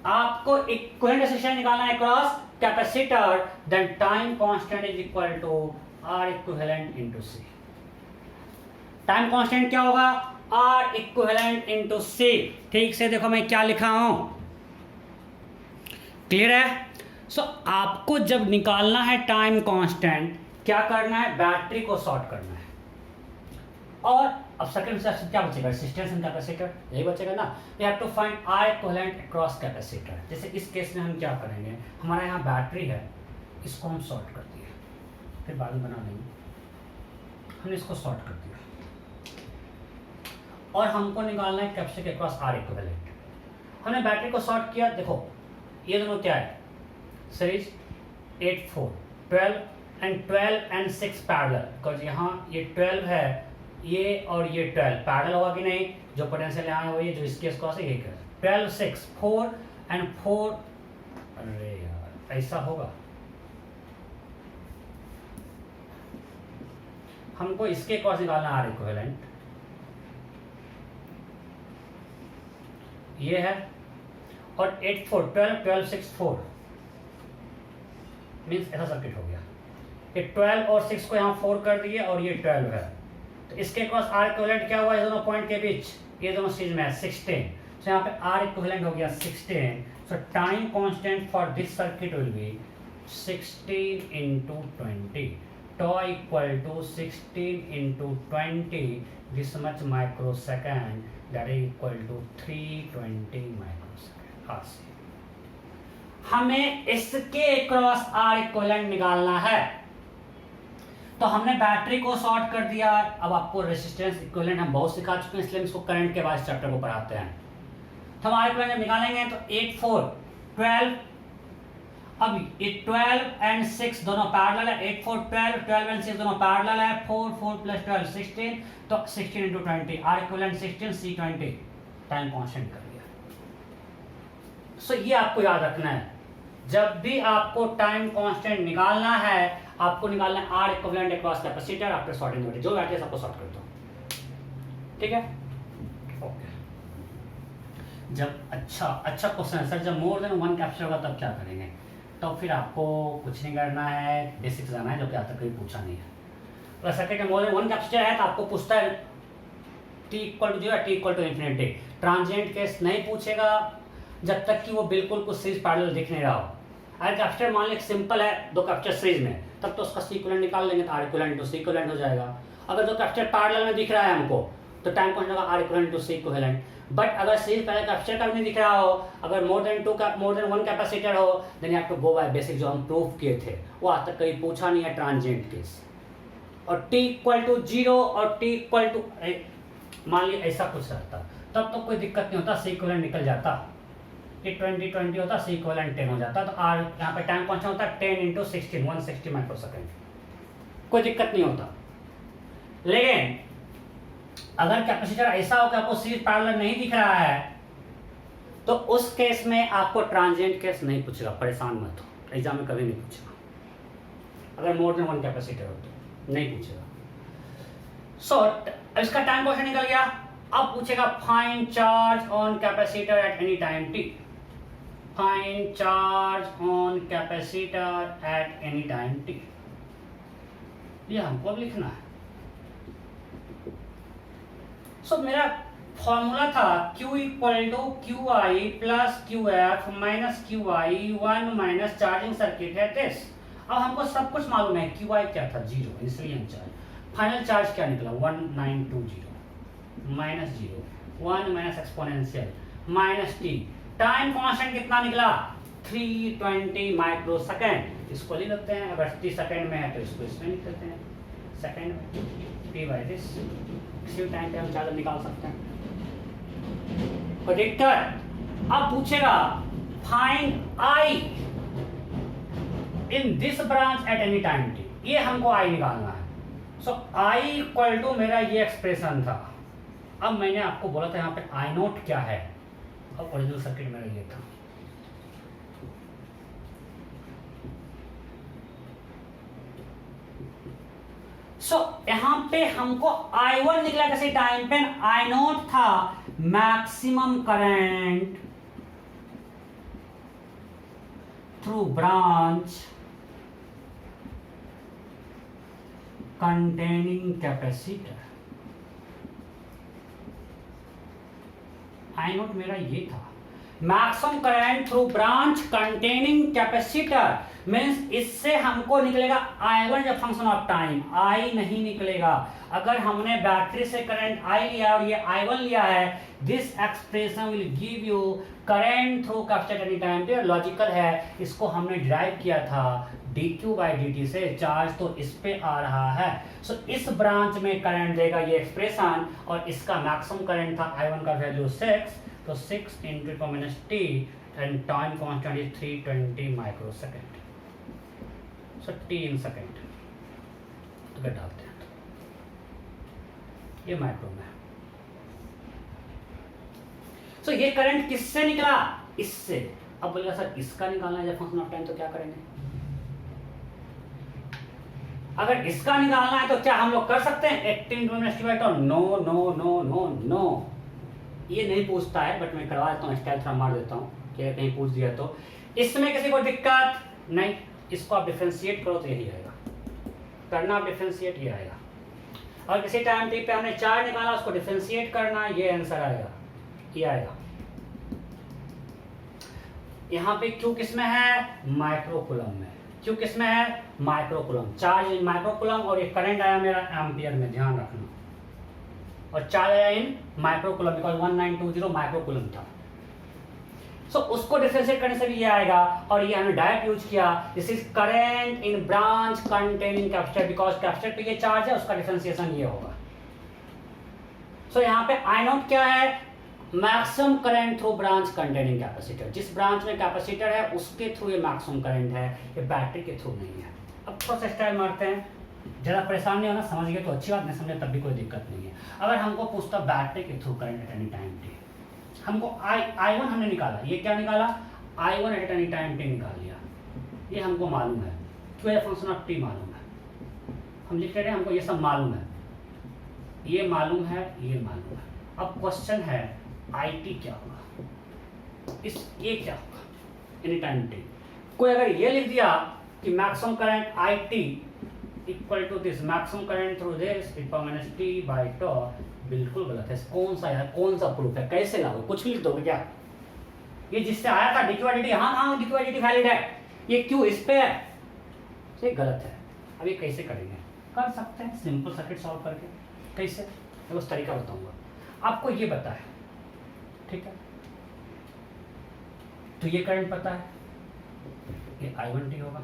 आपको इक्विवेलेंट रेजिस्टेंस निकालना है across capacitor, then time constant is equal to R equivalent into C. Time constant क्या होगा? R equivalent into C. ठीक से देखो मैं क्या लिखा हूं, क्लियर है? सो आपको जब निकालना है टाइम कांस्टेंट, क्या करना है? बैटरी को शॉर्ट करना है, और अब सेकंड स्टेप क्या बचेगा? रेजिस्टेंस एंड कैपेसिटर, यही बचेगा ना। We have to find R equivalent across capacitor. जैसे इस केस में हम क्या करेंगे, हमारा यहाँ बैटरी है, इसको हम शॉर्ट कर दिए, फिर बाद में बना देंगे। हमने इसको शॉर्ट कर दिया और हमको निकालना है कैपेसिटर के अक्रॉस आर इक्विवेलेंट। हमने बैटरी को शॉर्ट किया, देखो ये दोनों क्या है, सीरीज 8 4 12 एंड 6 पैरेलल, बिकॉज यहाँ ये 12 है, ये और ये 12 पैरेलल होगा कि नहीं, जो पोटेंशियल यहाँ है, जो इसके अक्रॉस है, ये 12 6 4 एंड 4। अरे यार ऐसा होगा, हमको इसके अक्रॉस निकालना आर इक्विवेलेंट, ये है, और 8 4 12 6 4 मीन्स ऐसा सर्किट हो गया। ये 12 और 6 को यहाँ 4 कर दिए और ये 12 है, तो इसके क्रॉस आर इक्विवेलेंट क्या हुआ इस दोनों पॉइंट के बीच, ये दोनों सीरीज में है 16, तो यहाँ पे आर इक्विवेलेंट हो गया 16। सो time constant for this circuit will be 16 into 20, tau equal to 16 into 20, this much microsecond, that is equal to 320 microsecond RC। हमें इसके क्रॉस आर इक्विवेलेंट निकालना है, तो हमने बैटरी को शॉर्ट कर दिया। अब आपको रेजिस्टेंस इक्विवेलेंट हम बहुत सिखा चुके हैं, इसलिए इसको करंट के बाद चैप्टर को पढ़ाते हैं। तो हम आर इक्विवेलेंट निकालेंगे तो 8 4 12, अब ये 12 एंड 6 दोनों पैरेलल है, 8 4 12 एंड 6 दोनों पैरेलल है, 4 4 + 12 16, तो 16 into 20 R equivalent 16 C 20, time constant कर दिया। सो ये आपको याद रखना है, जब भी आपको टाइम कांस्टेंट निकालना है, आपको निकालना है R equivalent across capacitor after shorting battery, जो बैटरी सबको सॉर्ट कर दो, ठीक है? ओके। जब अच्छा क्वेश्चन है सर, जब मोर देन 1 कैप्चर होगा तब क्या करेंगे? तो फिर आपको कुछ नहीं करना है, बेसिक्स जाना है, जो कि आज तक कभी पूछा नहीं है। तो सर्किट में मोर देन 1 कैपेसिटर है तो आपको पूछता है T = 0 T = infinity. Transient case नहीं पूछेगा जब तक कि वो बिल्कुल कुछ सीरीज पैरेलल दिख नहीं रहा हो। अगर कैपेसिटर मान लें सिंपल है, 2 कैपेसिटर सीरीज में, तब तो उसका सी इक्विवेलेंट निकाल लेंगे, तो R equivalent to C equivalent हो जाएगा। अगर 2 कैपेसिटर पैरेलल में दिख रहा है हमको, तो टाइम कांस्टेंट होगा R equivalent to C equivalent. But अगर सीरीज पहले कैपेसिटर का भी नहीं दिख रहा हो, अगर मोर देन 1 कैपेसिटर हो, then you have to go by basic, जो हम प्रूफ किए थे, वो आज तक कभी पूछा नहीं है ट्रांजिएंट केस। और T = 0 और T = मान लीजिए ऐसा कुछ रहता, तब तो कोई दिक्कत नहीं होता, सी इक्विवेलेंट निकल जाता। ये 20 20 होता, सी इक्विवेलेंट 10 हो जाता, तो आर यहाँ पे टाइम कांस्टेंट होता 10 into 16 160 माइक्रोसेकंड, कोई दिक्कत नहीं होता। लेकिन अगर कैपेसिटर ऐसा हो कि आपको सीरीज पैरेलल नहीं दिख रहा है, तो उस केस में आपको ट्रांजिएंट केस नहीं पूछेगा, परेशान मत हो, एग्जाम में कभी नहीं पूछेगा। अगर मोर देन वन कैपेसिटर हो तो नहीं पूछेगा। सो इसका टाइम क्वेश्चन निकल गया। अब पूछेगा find charge on capacitor eight any time T. Find charge on capacitor eight any time T, ये हमको अब लिखना है। सो मेरा फॉर्मूला था Q equal to Q I plus Q F minus Q I one minus charging circuit है दिस। अब हमको सब कुछ मालूम है। क्यू आई क्या था, 0 इंसिडेंट चार्ज। फाइनल चार्ज क्या निकला 1920 minus 0 1 minus exponential minus T. Time constant कितना निकला 320 माइक्रो सेकेंड। इसको लिख लेते हैं, अगर टी सेकेंड में है तो इसको इसमें लिख लेते हैं सेकेंड में टी बाई दिस। इसी टाइम पे हम चार्जर निकाल सकते हैं। प्रेडिक्टर अब पूछेगा find I in this branch at any time T, ये हमको आई निकालना है। सो आई इक्वल टू मेरा ये एक्सप्रेशन था। अब मैंने आपको बोला था यहाँ पे आई नोट क्या है, अब ओरिजिनल सर्किट मेरा ये था। सो यहां पे हमको I1 निकला किसी टाइम पे, आई नोट था maximum current through branch containing capacitor. I naught मेरा ये था maximum current through branch containing capacitor. Means इससे हमको निकलेगा I1 जब फंक्शन ऑफ टाइम, I नहीं निकलेगा। अगर हमने बैटरी से करंट I लिया और ये I1 लिया है, this expression will give you current through capacitor any time. तो लॉजिकल है, इसको हमने डिराइव किया था dq बाई dt से। चार्ज तो इस पे आ रहा है। सो इस ब्रांच में करंट देगा ये एक्सप्रेशन, और इसका मैक्सिमम करंट था I1 का वैल्यू 6, तो 6 into two minus T and time constant is 320 micro second. So T in second अगर डालते हैं तो ये माइक्रो में। सो ये करंट किससे निकला, इससे। अब बोलेगा सर इसका निकालना है जब फंक्शन ऑफ टाइम, तो क्या करेंगे? अगर इसका निकालना है तो क्या हम लोग कर सकते हैं 18 to minus T by two? No no no no no, ये नहीं पूछता है, बट मैं करवा देता हूँ, स्टाइल थोड़ा मार देता हूँ कि कहीं पूछ दिया तो। इसमें किसी को दिक्कत नहीं, इसको आप डिफरेंशिएट करो तो यही आएगा, करना आप डिफरेंशिएट ये आएगा। और किसी टाइम टी पे हमने चार्ज निकाला, उसको डिफरेंशिएट करना, ये आंसर आएगा, ये आएगा। यहाँ पे क्यू किस में है, माइक्रोकूलम में। क्यू किस में है, माइक्रोकूलम। चार्ज इन माइक्रोकूलम, और ये करंट आया मेरा एम्पियर में, ध्यान रखना। और चार्ज आया इन माइक्रोकूलम, बिकॉज 1920 माइक्रोकूलम था। सो उसको डिफरेंशिएट करने से भी ये आएगा, और ये हमने डायरेक्ट यूज किया, this is current in branch containing capacitor, because capacitor पे ये चार्ज है, उसका डिफरेंशिएशन ये होगा। सो यहाँ पे आई नोट क्या है, maximum current through branch containing capacitor. जिस ब्रांच में कैपेसिटर है उसके थ्रू ये मैक्सिमम करंट है, ये बैटरी के थ्रू नहीं है। अब थोड़ा सा स्टाइल मारते हैं, ज़्यादा परेशान नहीं होना, समझ गए तो अच्छी बात, नहीं समझे तब भी कोई दिक्कत नहीं है। अगर हमको पूछता बैटरी के through current eight any time T, हमको I1 हमने निकाला, ये क्या निकाला, I1 eight any time T निकाल लिया, ये हमको मालूम है। क्यों है फंक्शन ऑफ टी मालूम है, हम लिख रहे हैं, हमको ये सब मालूम है, ये मालूम है, ये मालूम है। अब क्वेश्चन है IT क्या होगा, इस ये क्या होगा एनी टाइम टी। कोई अगर ये लिख दिया कि maximum current IT equal to this maximum current through this minus T by two, बिल्कुल गलत है। कौन सा यार, कौन सा प्रूफ है, कैसे लागू, कुछ भी लिख दोगे क्या? ये जिससे आया था डिक्यूआईडी, हाँ डिक्यूआईडी वैलिड है, ये क्यों इस पे है, ये गलत है। अब ये कैसे करेंगे, कर सकते हैं सिंपल सर्किट सॉल्व करके। कैसे, मैं उस तरीका बताऊंगा आपको। ये पता है, ठीक है, तो ये करंट पता है, ये I1T होगा।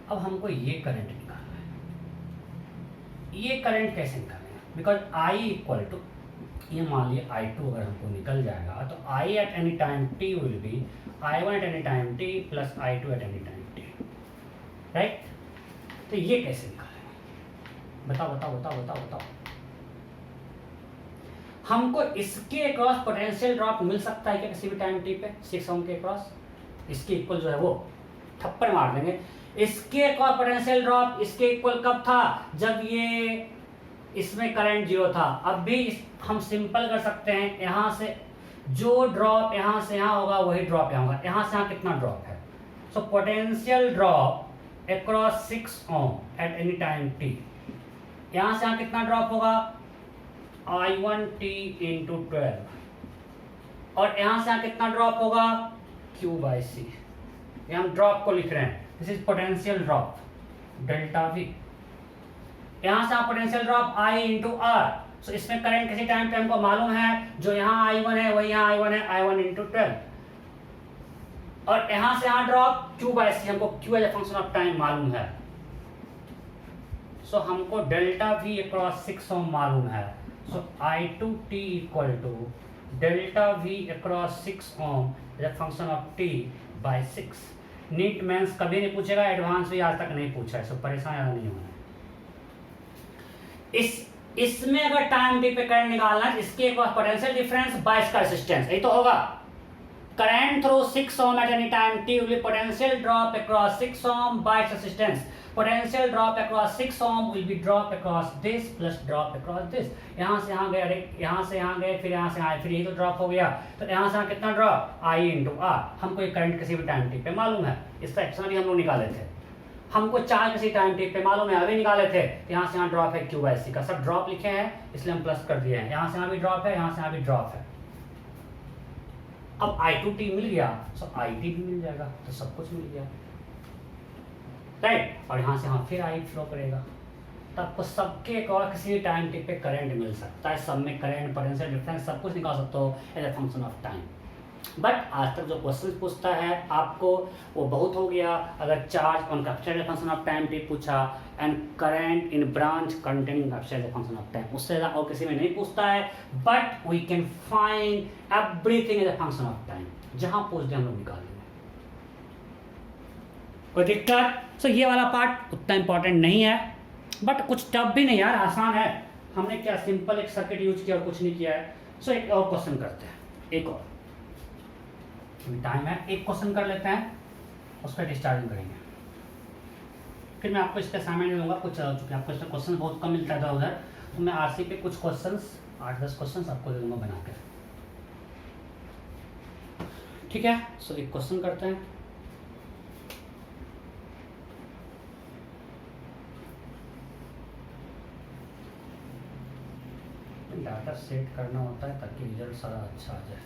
अब हमको ये करंट निकालना है। ये करंट कैसे निकालेंगे, बिकॉज I इक्वल टू, ये मान लिया I2 अगर हमको निकल जाएगा, तो I eight any time T will be I1 eight any time T plus I2 eight any time T, right. तो ये कैसे निकालेंगे, बताओ बताओ बताओ बताओ बताओ। हमको इसके अक्रॉस पोटेंशियल ड्रॉप मिल सकता है क्या किसी भी टाइम टी पे 6 ओम के अक्रॉस? इसके इक्वल जो है वो थप्पड़ मार देंगे। इसके अक्रॉस पोटेंशियल ड्रॉप इसके इक्वल कब था? जब ये इसमें करंट 0 था। अब भी हम सिंपल कर सकते हैं, यहां से जो ड्रॉप यहां से यहां होगा वही ड्रॉप यहां होगा। यहां से यहां कितना ड्रॉप है? So potential drop across 6 ohm at any time T, यहां से यहां कितना ड्रॉप होगा? I1t इंटू 12, और यहां से यहां कितना ड्रॉप होगा? Q/C। ये हम ड्रॉप को लिख रहे हैं, this is potential drop delta V। यहां से आप potential drop I into R। सो इसमें करंट किसी टाइम पे हमको मालूम है, जो यहाँ I1 है वही यहाँ I1 है, I1 इंटू 12, और यहां से यहां ड्रॉप Q/C, हमको Q as a function of time मालूम है। सो हमको डेल्टा V अक्रॉस 6 ओम मालूम है। So I2t equal to delta V across 6 ohm as a function of t by 6। NEET mains कभी नहीं पूछेगा, एडवांस भी आज तक नहीं पूछा है, सो परेशान ज़्यादा नहीं होना। इसमें अगर टाइम टी पे करंट निकालना है, इसके एक पोटेंशियल डिफरेंस बाय इसका रेजिस्टेंस, यही तो होगा। Current through 6 ohm at any time t will be potential drop across 6 ohm by its resistance. Potential drop across 6 ohm will be drop across this plus drop across this. यहाँ से यहाँ गए, अरे यहाँ से यहाँ गए, फिर यहाँ से आए, फिर यही तो ड्रॉप हो गया। तो यहाँ से यहाँ कितना ड्रॉप? I into R। हमको ये करंट किसी भी टाइम टी पे मालूम है, इसका एक्शन भी हम लोग निकाले थे। हमको चार्ज किसी टाइम टी पे मालूम है, अभी निकाले थे। यहाँ से यहाँ ड्रॉप है Q/C का, सब ड्रॉप लिखे हैं इसलिए हम प्लस कर दिए हैं। यहाँ से यहाँ भी ड्रॉप है, यहाँ से यहाँ भी ड्रॉप है। अब I2t मिल गया, सो IT भी मिल जाएगा, तो सब कुछ मिल गया, राइट। और यहाँ से हाँ फिर I फ्लो करेगा, तो आपको सबके और किसी भी टाइम टी पे करंट मिल सकता है। सब में करंट, पोटेंशियल डिफरेंस सब कुछ निकाल सकते हो as a function of time. But आज तक जो क्वेश्चन पूछता है आपको वो बहुत हो गया। अगर charge on capacitor function of time T पूछा, and current in branch containing capacitor function of time, उससे ज़्यादा और किसी में नहीं पूछता है। But we can find everything as a function of time, जहां पूछ दे हम लोग निकाल लेंगे, कोई दिक्कत? सो ये वाला पार्ट उतना इंपॉर्टेंट नहीं है, बट कुछ टफ भी नहीं यार, आसान है। हमने क्या सिंपल एक सर्किट यूज किया और कुछ नहीं किया है। सो एक और क्वेश्चन करते हैं, एक और टाइम है, एक क्वेश्चन कर लेते हैं, उसका डिस्चार्जिंग करेंगे। फिर मैं आपको इसका असाइनमेंट दूंगा कुछ, चूँकि आपको इसका क्वेश्चन बहुत कम मिलता है उधर, तो मैं आरसी पे कुछ क्वेश्चंस 8-10 क्वेश्चंस आपको दे दूंगा बना कर, ठीक है। सो एक क्वेश्चन करते हैं। डाटा सेट करना होता है ताकि रिजल्ट सारा अच्छा आ जाए।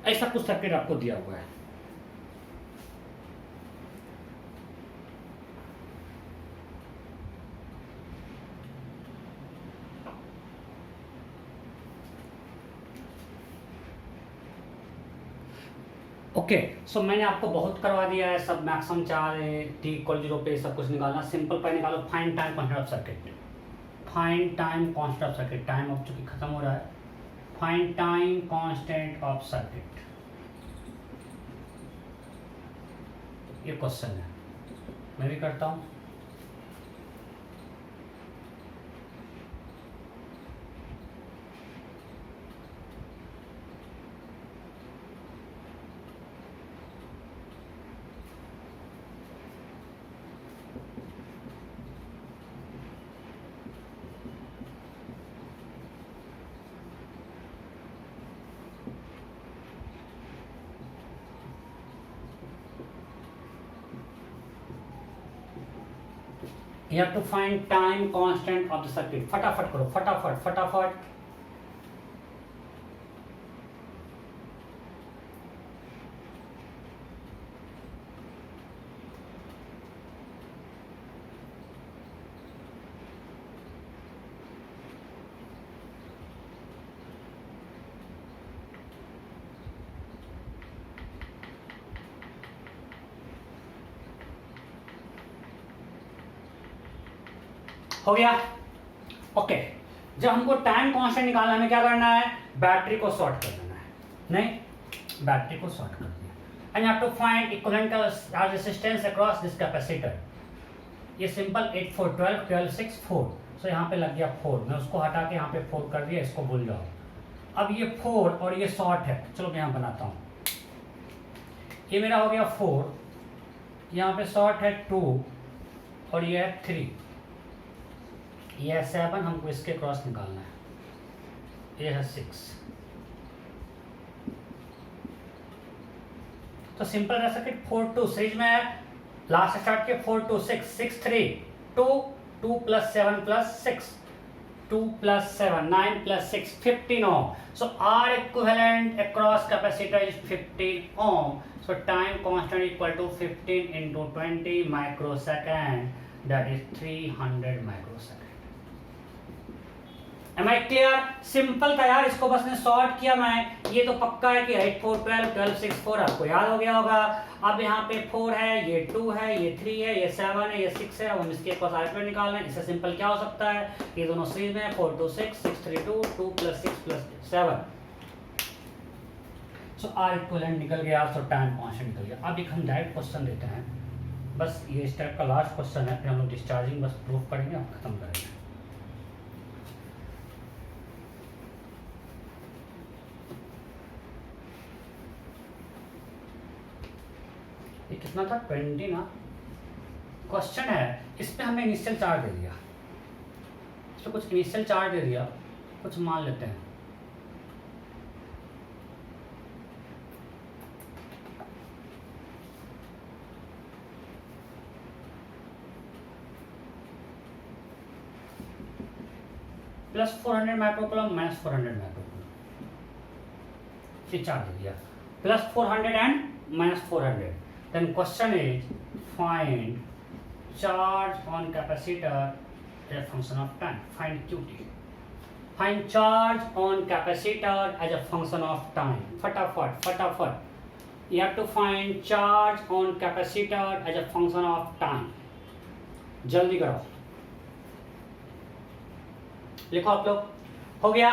ऐसा कुछ सर्किट आपको दिया हुआ है। ओके, सो मैंने आपको बहुत करवा दिया है, सब मैक्सिमम चार्ज टी इक्वल 0 पे सब कुछ निकालना। सिंपल पर निकालो, find time constant of circuit. Find time constant of circuit, time अब चूंकि खत्म हो रहा है, find time constant of circuit, ये क्वेश्चन है, मैं भी करता हूं। You have to find time constant of the circuit. फटाफट करो, फटाफट फटाफट। हो गया? ओके, जब हमको टाइम कांस्टेंट निकालना है, हमें क्या करना है? बैटरी को शॉर्ट कर देना है। नहीं, बैटरी को शॉर्ट कर दिया। And you have to find equivalent resistance across this capacitor. ये सिंपल 8 4 12 12 6 4, सो यहाँ पे लग गया 4, मैं उसको हटा के यहाँ पे 4 कर दिया, इसको भूल जाओ। अब ये 4 और ये शॉर्ट है, चलो मैं यहाँ बनाता हूँ। ये मेरा हो गया 4, यहाँ पे शॉर्ट है 2 और ये है 3, ये है 7, हमको इसके क्रॉस निकालना है, ये है 6। तो सिंपल रह सके 4 2 सीरीज में है, लास्ट स्टार्ट के 4 2 6 6 3 2 2 plus 7 plus 6 2 plus 7 9 plus 6 15 ohm. So R equivalent across capacitor is 15 ohm. So time constant equal to 15 into 20 microsecond, that is 300 microsecond. Am I clear? Simple था यार, इसको बस ने सॉर्ट किया मैं। ये तो पक्का है कि 8 4 12 12 6 4 आपको याद हो गया होगा। अब यहाँ पे 4 है, ये 2 है, ये 3 है, ये 7 है, ये 6 है, हम इसके पास आर्गुमेंट निकालना है। इससे सिंपल क्या हो सकता है? ये दोनों सीरीज में 4 2 6 6 3 2 2 plus 6 plus 7। So R equivalent निकल गया, सो टाइम कांस्टेंट निकल गया। अब एक हम डायरेक्ट क्वेश्चन देते हैं, बस ये इस टाइप का लास्ट क्वेश्चन है, फिर हम लोग डिस्चार्जिंग बस प्रूफ करेंगे और खत्म करेंगे। ये कितना था? 20 ना। क्वेश्चन है, इस पे हमें इनिशियल चार्ज दे दिया, इस पे कुछ इनिशियल चार्ज दे दिया, कुछ मान लेते हैं। प्लस 400 माइक्रोकूलम माइनस 400 माइक्रोकूलम, ये चार्ज दे दिया, plus 400 and minus 400। Then question is find charge on capacitor as a function of time. Find QT. Find charge on capacitor as a function of time. फटाफट फटाफट, you have to find charge on capacitor as a function of time. जल्दी करो, लिखो आप लोग। हो गया?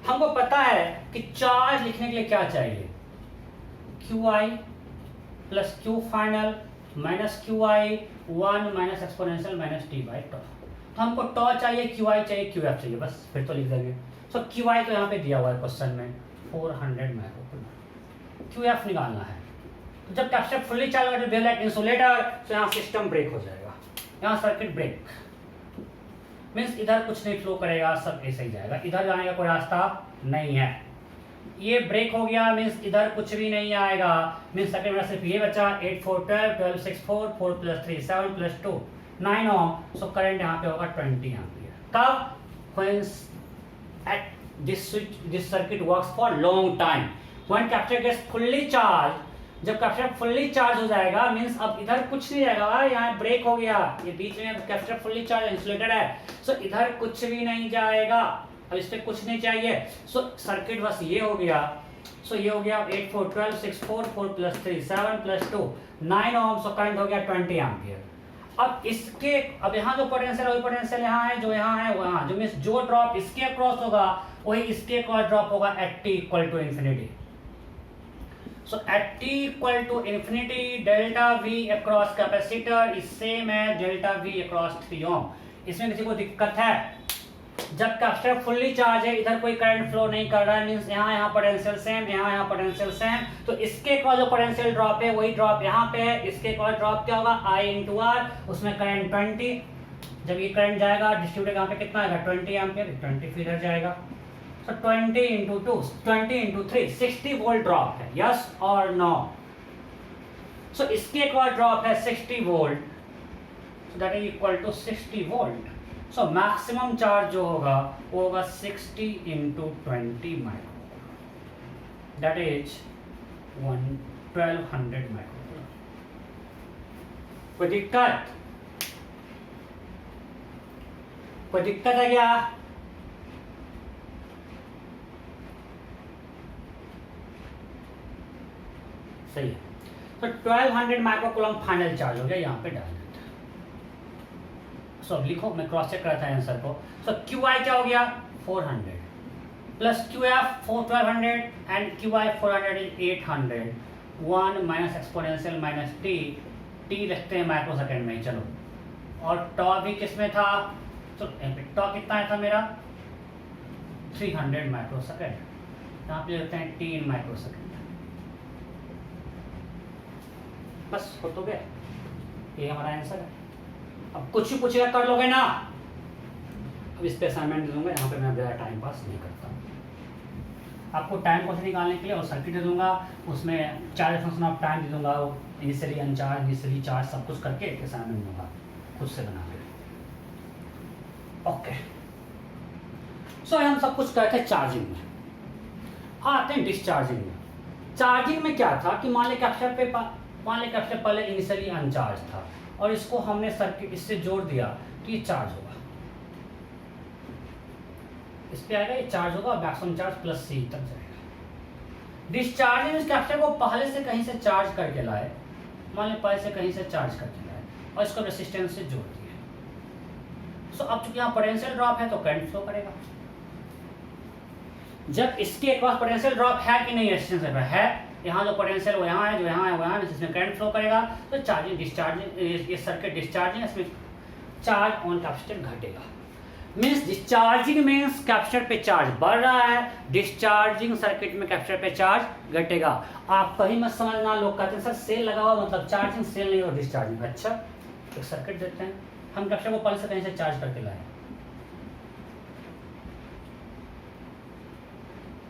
हमको पता है कि चार्ज लिखने के लिए क्या चाहिए, QI plus Q final minus Q I 1 minus exponential minus T by टॉ। तो हमको टॉ चाहिए, क्यू आई चाहिए, क्यू एफ चाहिए, बस फिर तो लिख देंगे। सो क्यू आई तो यहाँ पे दिया हुआ है क्वेश्चन में 400 माइक्रोकूलम, क्यू एफ निकालना है। तो जब कैपेसिटर फुल्ली चार्ज हो जाए लाइक इंसुलेटर, तो यहाँ सिस्टम ब्रेक हो जाएगा, यहाँ सर्किट ब्रेक मीन्स इधर कुछ नहीं फ्लो करेगा, सब ऐसे ही जाएगा, इधर जाने का कोई रास्ता नहीं है। ये ब्रेक हो गया मीन्स इधर कुछ भी नहीं आएगा, मीन्स सर्किट में सिर्फ ये बचा 8 4 12 12 6 4 4 plus 3 7 plus 2 9 ohm। So current यहाँ पे होगा 20 एम्पियर। कब? When at this switch this circuit works for long time, when capacitor gets fully charge. जब कैपेसिटर फुल्ली चार्ज हो जाएगा मीन्स अब इधर कुछ नहीं जाएगा, यहाँ ब्रेक हो गया, ये बीच में कैपेसिटर फुल्ली चार्ज इंसुलेटेड है, सो इधर कुछ भी नहीं जाएगा, अब इस पे कुछ नहीं चाहिए। सो सर्किट बस ये हो गया, सो ये हो गया 8 4 12 6 4 4 plus 3 7 plus 2 9 ohm। So current हो गया 20 एम्पियर। अब इसके, अब यहाँ जो पोटेंशियल वही पोटेंशियल यहाँ है, जो यहाँ है वो यहाँ, जो मीन्स जो ड्रॉप इसके अक्रॉस होगा वही इसके अक्रॉस ड्रॉप होगा at T equal to infinity. So at T equal to infinity delta V across capacitor is same as delta V across 3 ohm. इसमें किसी को दिक्कत है? जब कैपेसिटर फुल्ली चार्ज है, इधर कोई करंट फ्लो नहीं कर रहा है, मींस यहाँ पोटेंशियल सेम, यहाँ पोटेंशियल सेम, तो इसके क्रॉस जो पोटेंशियल ड्रॉप है वही ड्रॉप यहाँ पे है। इसके क्रॉस ड्रॉप क्या होगा? I इंटू आर, उसमें करंट 20, जब ये करंट जाएगा डिस्ट्रीब्यूटर यहाँ पे कितना आएगा? 20 एम्पियर, 20 इधर जाएगा। So 20 into 2, 20 into 3, 60 volt drop है, यस और नो? सो इसके क्रॉस ड्रॉप है 60 volt, so that is equal to 60 volt. So maximum charge जो होगा वो होगा 60 into 20 micro, that is 1200 micro. कोई दिक्कत? कोई दिक्कत है क्या? सही है। तो 1200 माइक्रोकूलम फाइनल चार्ज हो गया, यहाँ पे डाल देते हैं। सो अब लिखो, मैं क्रॉस चेक करता है आंसर को। सो क्यू आई क्या हो गया? 400 plus Q F 1200 and Q I 400 is 800। 1 minus exponential minus T, T रखते हैं माइक्रो सेकेंड में, चलो। और टॉ भी किसमें था? तो टॉ कितना था मेरा? 300 माइक्रो सेकेंड। यहाँ पे लिखते हैं टी इन माइक्रो सेकेंड। बस हो तो गया, ये हमारा आंसर है। अब कुछ ही पूछेगा कर लोगे ना? अब इस पे असाइनमेंट दे दूंगा, यहाँ पे मैं ज़्यादा टाइम पास नहीं करता। आपको टाइम को निकालने के लिए और सर्किट दे दूंगा, उसमें 4 फंक्शन ऑफ टाइम दे दूंगा, इनिशियली अनचार्ज, इनिशियली चार्ज, सब कुछ करके एक असाइनमेंट दूंगा खुद से बना के। ओके, सो हम सब कुछ करते हैं चार्जिंग में। आते हैं डिस्चार्जिंग में। चार्जिंग में क्या था कि मान लें कैपेसिटर पहले इनिशियली अनचार्ज था और इसको हमने सर्किट इससे जोड़ दिया तो ये चार्ज होगा, इस पे आएगा, ये चार्ज होगा, मैक्सिमम चार्ज प्लस सी तक जाएगा। डिस्चार्जिंग इस कैपेसिटर को पहले से कहीं से चार्ज करके लाए, मान लें पहले से कहीं से चार्ज करके लाए और इसको रेसिस्टेंस से जोड़ दिए। सो अब चूंकि यहाँ पोटेंशियल ड्रॉप है तो करंट फ्लो करेगा। जब इसके अक्रॉस पोटेंशियल ड्रॉप है कि नहीं, रेसिस्टेंस है, यहाँ जो पोटेंशियल वो यहाँ है, जो यहाँ है वो यहाँ है, जिसमें करंट फ्लो करेगा, तो चार्जिंग डिस्चार्जिंग, ये सर्किट डिस्चार्जिंग, इसमें चार्ज ऑन कैपेसिटर घटेगा। मीन्स डिस्चार्जिंग मीन्स कैपेसिटर पे चार्ज बढ़ रहा है, डिस्चार्जिंग सर्किट में कैपेसिटर पे चार्ज घटेगा। आप कहीं मत समझना, लोग कहते हैं सर सेल लगा हुआ मतलब चार्जिंग, सेल नहीं और डिस्चार्जिंग। अच्छा, एक सर्किट देते हैं, हम कैपेसिटर को पहले से कहीं से चार्ज करके लाए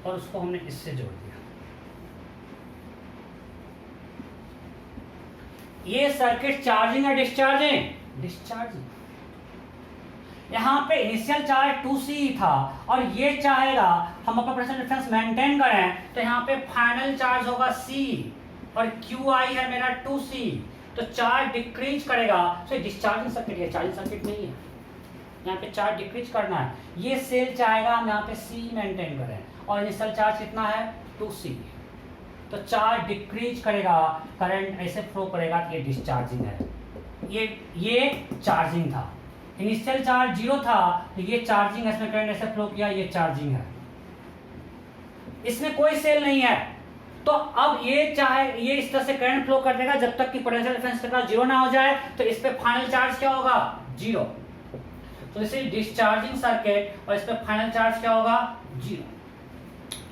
और उसको हमने इससे जोड़ दिया। ये सर्किट चार्जिंग है डिस्चार्जिंग? डिस्चार्जिंग। यहाँ पे इनिशियल चार्ज 2C था और ये चाहेगा हम अपना पोटेंशियल डिफरेंस मेंटेन करें, तो यहाँ पे फाइनल चार्ज होगा C और QI है मेरा 2C, तो चार्ज डिक्रीज करेगा। तो डिस्चार्जिंग सर्किट है, चार्जिंग सर्किट नहीं है। यहाँ पे चार्ज डिक्रीज करना है, ये सेल चाहेगा हम यहाँ पे C मेंटेन करें और इनिशियल चार्ज कितना है? 2C, तो चार्ज डिक्रीज करेगा, करंट ऐसे फ्लो करेगा कि ये डिस्चार्जिंग है। ये चार्जिंग था, इनिशियल चार्ज 0 था तो ये चार्जिंग है, इसमें करंट ऐसे फ्लो किया, ये चार्जिंग है, इसमें कोई सेल नहीं है। तो अब ये चाहे ये इस तरह से करंट फ्लो कर देगा जब तक कि पोटेंशियल डिफरेंस का 0 ना हो जाए, तो इस पे फाइनल चार्ज क्या होगा? 0। तो इसे डिस्चार्जिंग सर्किट और इस पे फाइनल चार्ज क्या होगा? 0।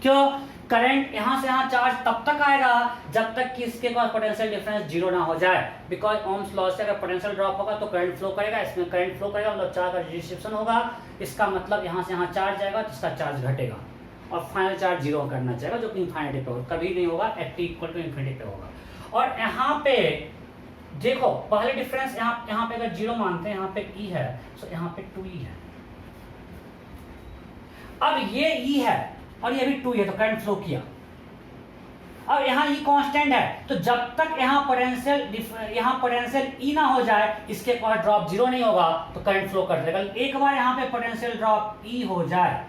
क्यों? करंट यहां से यहां चार्ज तब तक आएगा जब तक कि इसके पास पोटेंशियल डिफरेंस 0 ना हो जाए। बिकॉज ओम्स लॉ से अगर पोटेंशियल ड्रॉप होगा तो करंट फ्लो करेगा, इसमें करंट फ्लो करेगा मतलब चार्ज का डिस्ट्रीब्यूशन होगा, इसका मतलब यहां से यहां चार्ज जाएगा तो इसका चार्ज घटेगा और फाइनल चार्ज 0 करना चाहिए, जो कि इनफाइनिटी पे होगा, कभी नहीं होगा, at T equal to infinity पे होगा। और यहाँ पे देखो पहले डिफरेंस यहाँ पे अगर 0 मानते हैं, यहाँ पे E है, तो यहाँ पे 2E है। अब ये E है और ये भी 2 है, तो करंट फ्लो किया। अब यहाँ E कांस्टेंट है, तो जब तक यहाँ पोटेंशियल E ना हो जाए, इसके पास ड्रॉप 0 नहीं होगा, तो करंट फ्लो कर देगा। एक बार यहाँ पे पोटेंशियल ड्रॉप E हो जाए,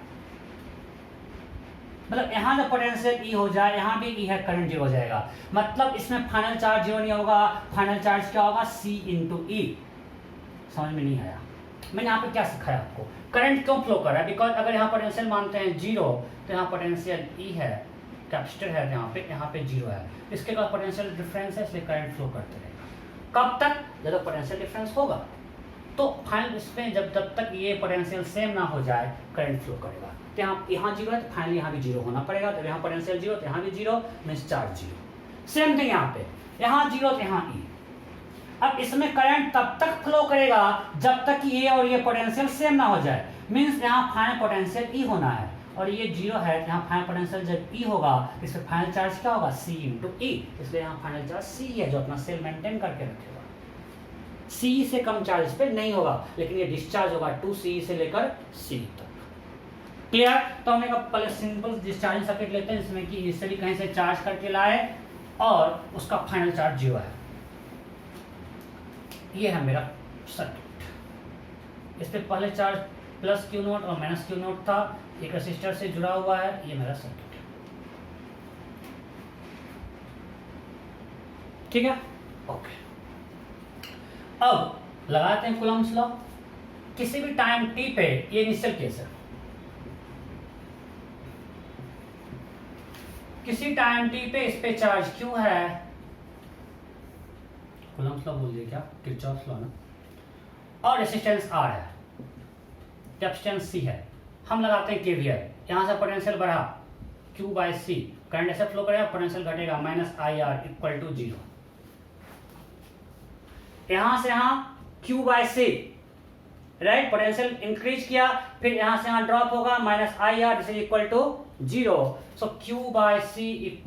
मतलब यहाँ जब पोटेंशियल E हो जाए, यहाँ भी E है, करंट 0 हो जाएगा, मतलब इसमें फाइनल चार्ज 0 नहीं होगा, फाइनल चार्ज क्या होगा? C into E। समझ में नहीं आया। मैंने यहाँ पे क्या सिखाया आपको, करंट क्यों फ्लो कर रहा है, बिकॉज अगर यहाँ पोटेंशियल मानते हैं 0 तो यहाँ पोटेंशियल E है, कैपेसिटर है, यहाँ पे 0 है, इसके बाद पोटेंशियल डिफरेंस है, इसलिए करंट फ्लो करते रहेगा। कब तक, जब तक पोटेंशियल डिफरेंस होगा। तो फाइनल इसमें जब तक ये पोटेंशियल सेम ना हो जाए करंट फ्लो करेगा। तो यहाँ 0 है तो फाइनली यहाँ भी 0 होना पड़ेगा, तो यहाँ पोटेंशियल 0 तो यहाँ भी 0, मीन्स चार्ज 0। सेम थिंग यहाँ पे, यहाँ 0 तो यहाँ E। अब इसमें करंट तब तक फ्लो करेगा जब तक ये और ये पोटेंशियल सेम ना हो जाए, मीन्स यहाँ फाइनल पोटेंशियल E होना है और ये 0 है, यहाँ फाइनल पोटेंशियल जब E होगा इस पर फाइनल चार्ज क्या होगा, C × E, इसलिए यहाँ फाइनल चार्ज C है जो अपना सेल मेंटेन करके रखेगा। C से कम चार्ज पे नहीं होगा, लेकिन ये डिस्चार्ज होगा 2C से लेकर C तक। क्लियर। तो हमने कहा पहले सिंपल डिस्चार्जिंग सर्किट लेते हैं जिसमें कि इनिशियली कहीं से चार्ज करके लाए और उसका फाइनल चार्ज 0 है। ये है मेरा सर्किट, इस पे पहले चार्ज प्लस Q0 और माइनस Q0 था, एक रेसिस्टर से जुड़ा हुआ है, ये मेरा सर्किट है। ठीक है, ओके। अब लगाते हैं कूलम्ब्स लॉ। किसी भी टाइम t पे, ये इनिशियल केस है, किसी टाइम t पे इस पे चार्ज q है, कूलम्ब्स लॉ बोल दिया क्या, किरचॉफ्स लॉ ना, और रेजिस्टेंस R है, कैपेसिटेंस C है। हम लगाते हैं KVL, यहाँ से पोटेंशियल बढ़ा Q/C, करंट ऐसे फ्लो करेगा, पोटेंशियल घटेगा -IR = 0। यहाँ से यहाँ Q/C, राइट, पोटेंशियल इंक्रीज किया, फिर यहाँ से यहाँ ड्रॉप होगा -IR = 0। So Q/C =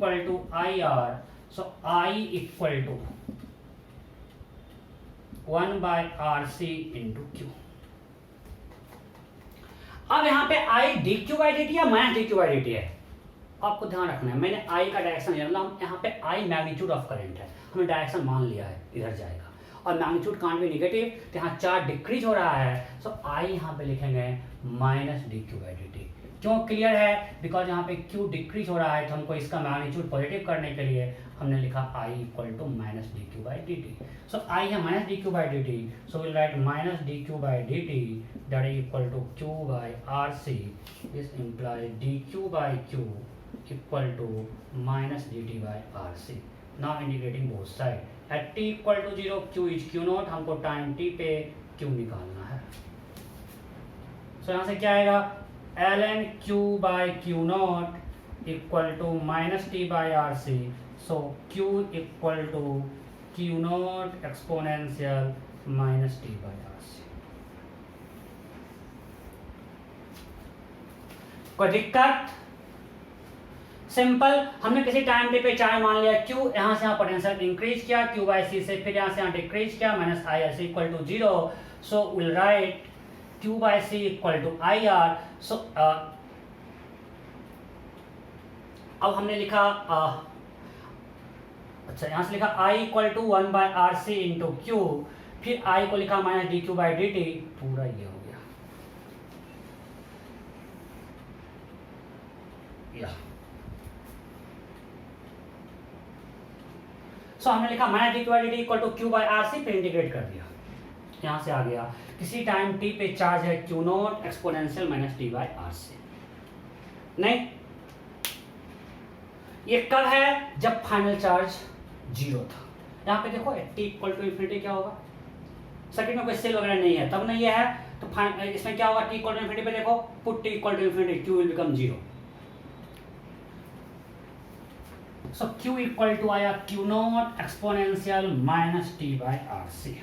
IR, so I = 1/RC × Q। अब यहाँ पे I dQ/dt या -dQ/dt है, आपको ध्यान रखना है। मैंने I का डायरेक्शन लिया, मतलब यहाँ पे I मैग्नीट्यूड ऑफ करंट है, हमने डायरेक्शन मान लिया है, इधर जाएगा, और मैग्नीट्यूड कांट बी नेगेटिव, तो यहाँ चार्ज डिक्रीज हो रहा है, सो I यहाँ पे लिखेंगे -dQ/dt। क्यों, क्लियर है, बिकॉज यहाँ पे Q डिक्रीज हो रहा है, तो हमको इसका मैग्नीट्यूड पॉजिटिव करने के लिए हमने लिखा I = -dQ/dt। सो I है -dQ/dt, so will write -dQ/dt that is equal to Q/RC, this implies dQ/Q = -dt/RC। Now integrating both sides, at t = 0 Q is Q0, हमको टाइम t पे Q निकालना है। सो यहाँ से क्या आएगा, ln Q/Q0 = -t/RC, so Q = Q0 exponential -t/RC। कोई दिक्कत, सिंपल। हमने किसी टाइम टी पे चार्ज मान लिया Q, यहाँ से यहाँ पोटेंशियल इंक्रीज किया Q/C से, फिर यहाँ से यहाँ डिक्रीज किया -IR = 0, so will write Q/C = IR। सो अब हमने लिखा अच्छा, यहाँ से लिखा I = 1/RC × Q, फिर I को लिखा -dQ/dt, पूरा ये हो गया या। सो हमने लिखा -dQ/dt = Q/RC, फिर इंटीग्रेट कर दिया, यहाँ से आ गया किसी टाइम t पे चार्ज है Q0 एक्सपोनेंशियल -t/RC। नहीं, ये कब है, जब फाइनल चार्ज 0 था। यहाँ पे देखो t = क्या होगा, सर्किट में कोई सेल वगैरह नहीं है, तब नहीं है, तो इसमें क्या होगा, t = पे देखो, put t = Q will become 0। So Q = आया Q0 exponential -t/RC।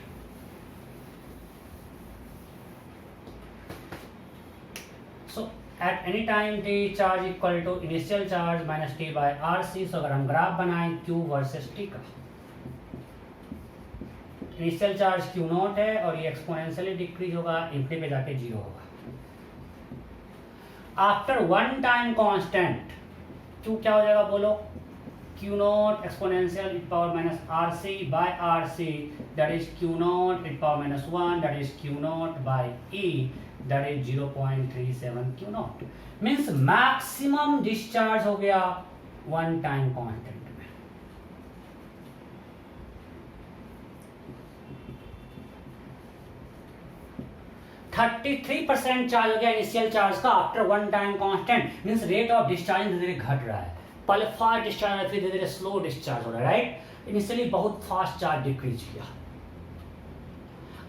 So at any time t charge equal to initial charge -t/RC। so अगर हम ग्राफ बनाएं Q वर्सेस T का, इनिशियल चार्ज Q0 है और ये एक्सपोनेंशियली डिक्रीज होगा, इंफिनिटी पे जाके 0 होगा। After one time constant Q क्या हो जाएगा, बोलो, Q0 exponential e⁻RC/RC, that is Q0 e⁻1, that is Q0/E, that is 0.37 Q0। Means maximum discharge हो गया वन टाइम कांस्टेंट में। 33% चार्ज हो गया इनिशियल चार्ज का after one time constant, means rate of discharge धीरे धीरे घट रहा है। पहले फास्ट डिस्चार्ज फिर धीरे धीरे स्लो डिस्चार्ज हो रहा है, राइट। इनिशियली बहुत फास्ट चार्ज डिक्रीज किया।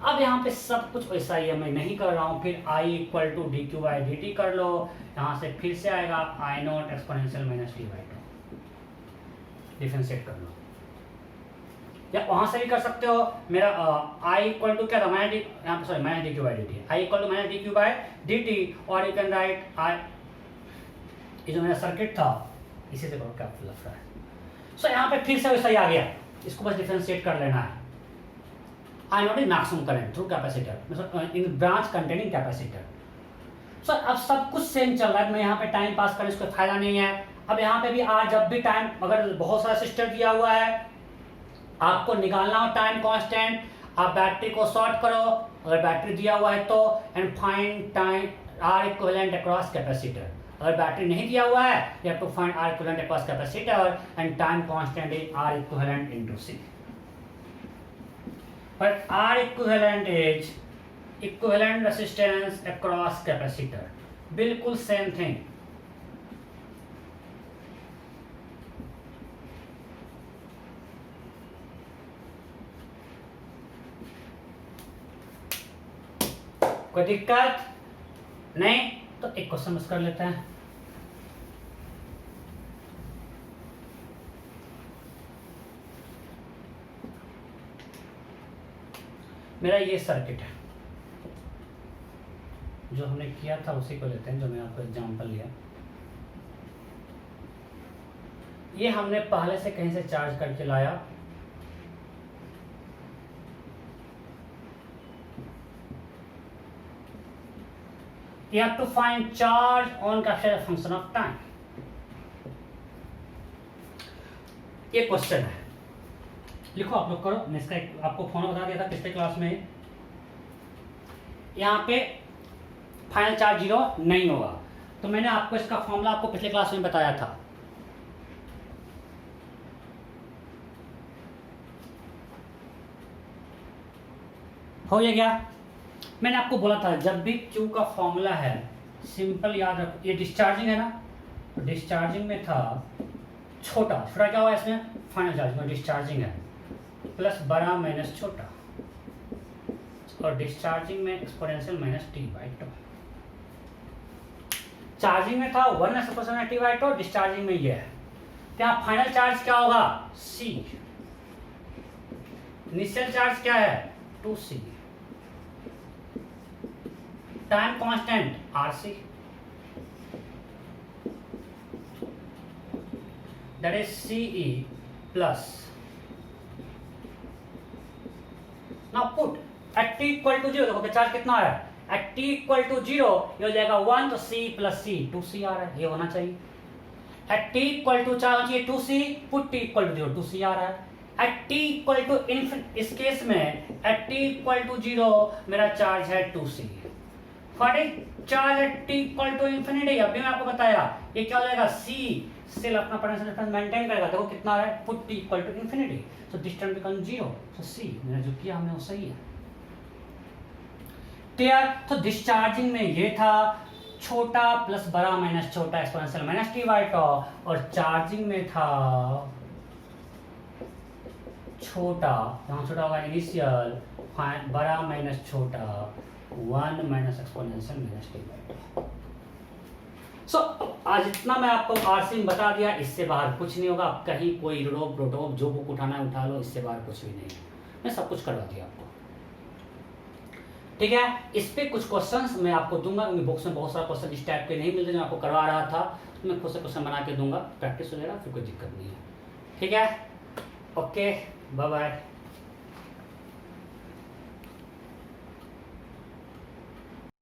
अब यहाँ पे सब कुछ वैसा ही है, मैं नहीं कर रहा हूँ। फिर I equal to D Q by D T कर लो, यहाँ से फिर से आएगा I naught exponential minus T by two, differentiate कर लो, या वहां से भी कर सकते हो। मेरा I इक्वल टू क्या था, माइनस डी, यहाँ पे sorry minus D Q by D T, I equal to minus D Q by D T, और यू कैन राइट आई, ये जो मेरा सर्किट था इसी से करो क्या लग रहा है। सो यहाँ पे फिर से वैसा ही आ गया, इसको बस डिफरेंशिएट कर लेना है। I naught in maximum current through capacitor in branch containing capacitor. Sir अब सब कुछ सेम चल रहा है, मैं यहाँ पे टाइम पास करने इसको फायदा नहीं है। अब यहाँ पे भी आज जब भी टाइम, अगर बहुत सारा सिस्टम दिया हुआ है, आपको निकालना हो टाइम कांस्टेंट, आप बैटरी को सॉर्ट करो, अगर बैटरी दिया हुआ है तो, and find time R equivalent across capacitor. अगर बैटरी नहीं दिया हुआ है, you have to find R equivalent across capacitor and time constant is R equivalent into C. But R equivalent is equivalent resistance across capacitor, बिल्कुल सेम थिंग। कोई दिक्कत नहीं तो एक क्वेश्चन बस कर लेते हैं। मेरा ये सर्किट है, जो हमने किया था उसी को लेते हैं, जो मैंने आपको एग्जांपल लिया। ये हमने पहले से कहीं से चार्ज करके लाया, you have to find charge on capacity as function of time। ये क्वेश्चन है, लिखो आप लोग करो। मैं इसका आपको फॉर्मूला बता दिया था पिछले क्लास में। यहाँ पे फाइनल चार्ज 0 नहीं होगा, तो मैंने आपको इसका फॉर्मूला आपको पिछले क्लास में बताया था। हो गया क्या? मैंने आपको बोला था जब भी Q का फॉर्मूला है सिंपल याद रखो। ये डिस्चार्जिंग है ना, तो डिस्चार्जिंग में था छोटा, छोटा क्या हुआ इसमें, फाइनल चार्ज में डिस्चार्जिंग है, प्लस बड़ा माइनस छोटा, और डिस्चार्जिंग में exponential minus T by two. Charging में था 1 exponential T by to, discharging में ये है। तो यहाँ फाइनल चार्ज क्या होगा, C। इनिशियल चार्ज क्या है, 2C। Time constant RC, that is CE plus. Now put at t equal to 0, देखो चार्ज कितना है, at t equal to 0 ये हो जाएगा 1, तो C प्लस C 2C आ रहा है, ये होना चाहिए। at t equal to charge चाहिए 2C, put t equal to 0 2C आ रहा है। at t equal to infinite, इस केस में at t equal to 0 मेरा चार्ज है 2C। For charge at t equal to infinity, अभी मैं आपको बताया ये क्या हो जाएगा, C स्टिल अपना पोटेंशियल डिफरेंस मेंटेन करेगा। देखो कितना है, put t equal to infinity, so this term becomes 0, so C मैंने जो किया हमने वो सही है। क्लियर? तो डिस्चार्जिंग में ये था छोटा प्लस बड़ा माइनस छोटा exponential minus T by to, और चार्जिंग में था छोटा, यहाँ छोटा होगा इनिशियल, बड़ा माइनस छोटा 1 minus exponential minus T by two. So आज इतना मैं आपको आरसी में बता दिया, इससे बाहर कुछ नहीं होगा। कहीं कोई रोडोप प्रोटोप जो बुक उठाना है उठा लो, इससे बाहर कुछ भी नहीं है। मैं सब कुछ करवा दिया आपको, ठीक है। इस पे कुछ क्वेश्चंस मैं आपको दूंगा, क्योंकि बुक्स में बहुत सारा क्वेश्चन इस टाइप के नहीं मिलते जो मैं आपको करवा रहा था, तो मैं खुद से क्वेश्चन बना के दूंगा, प्रैक्टिस हो जाएगा, फिर कोई दिक्कत नहीं है, ठीक है। Okay, bye bye.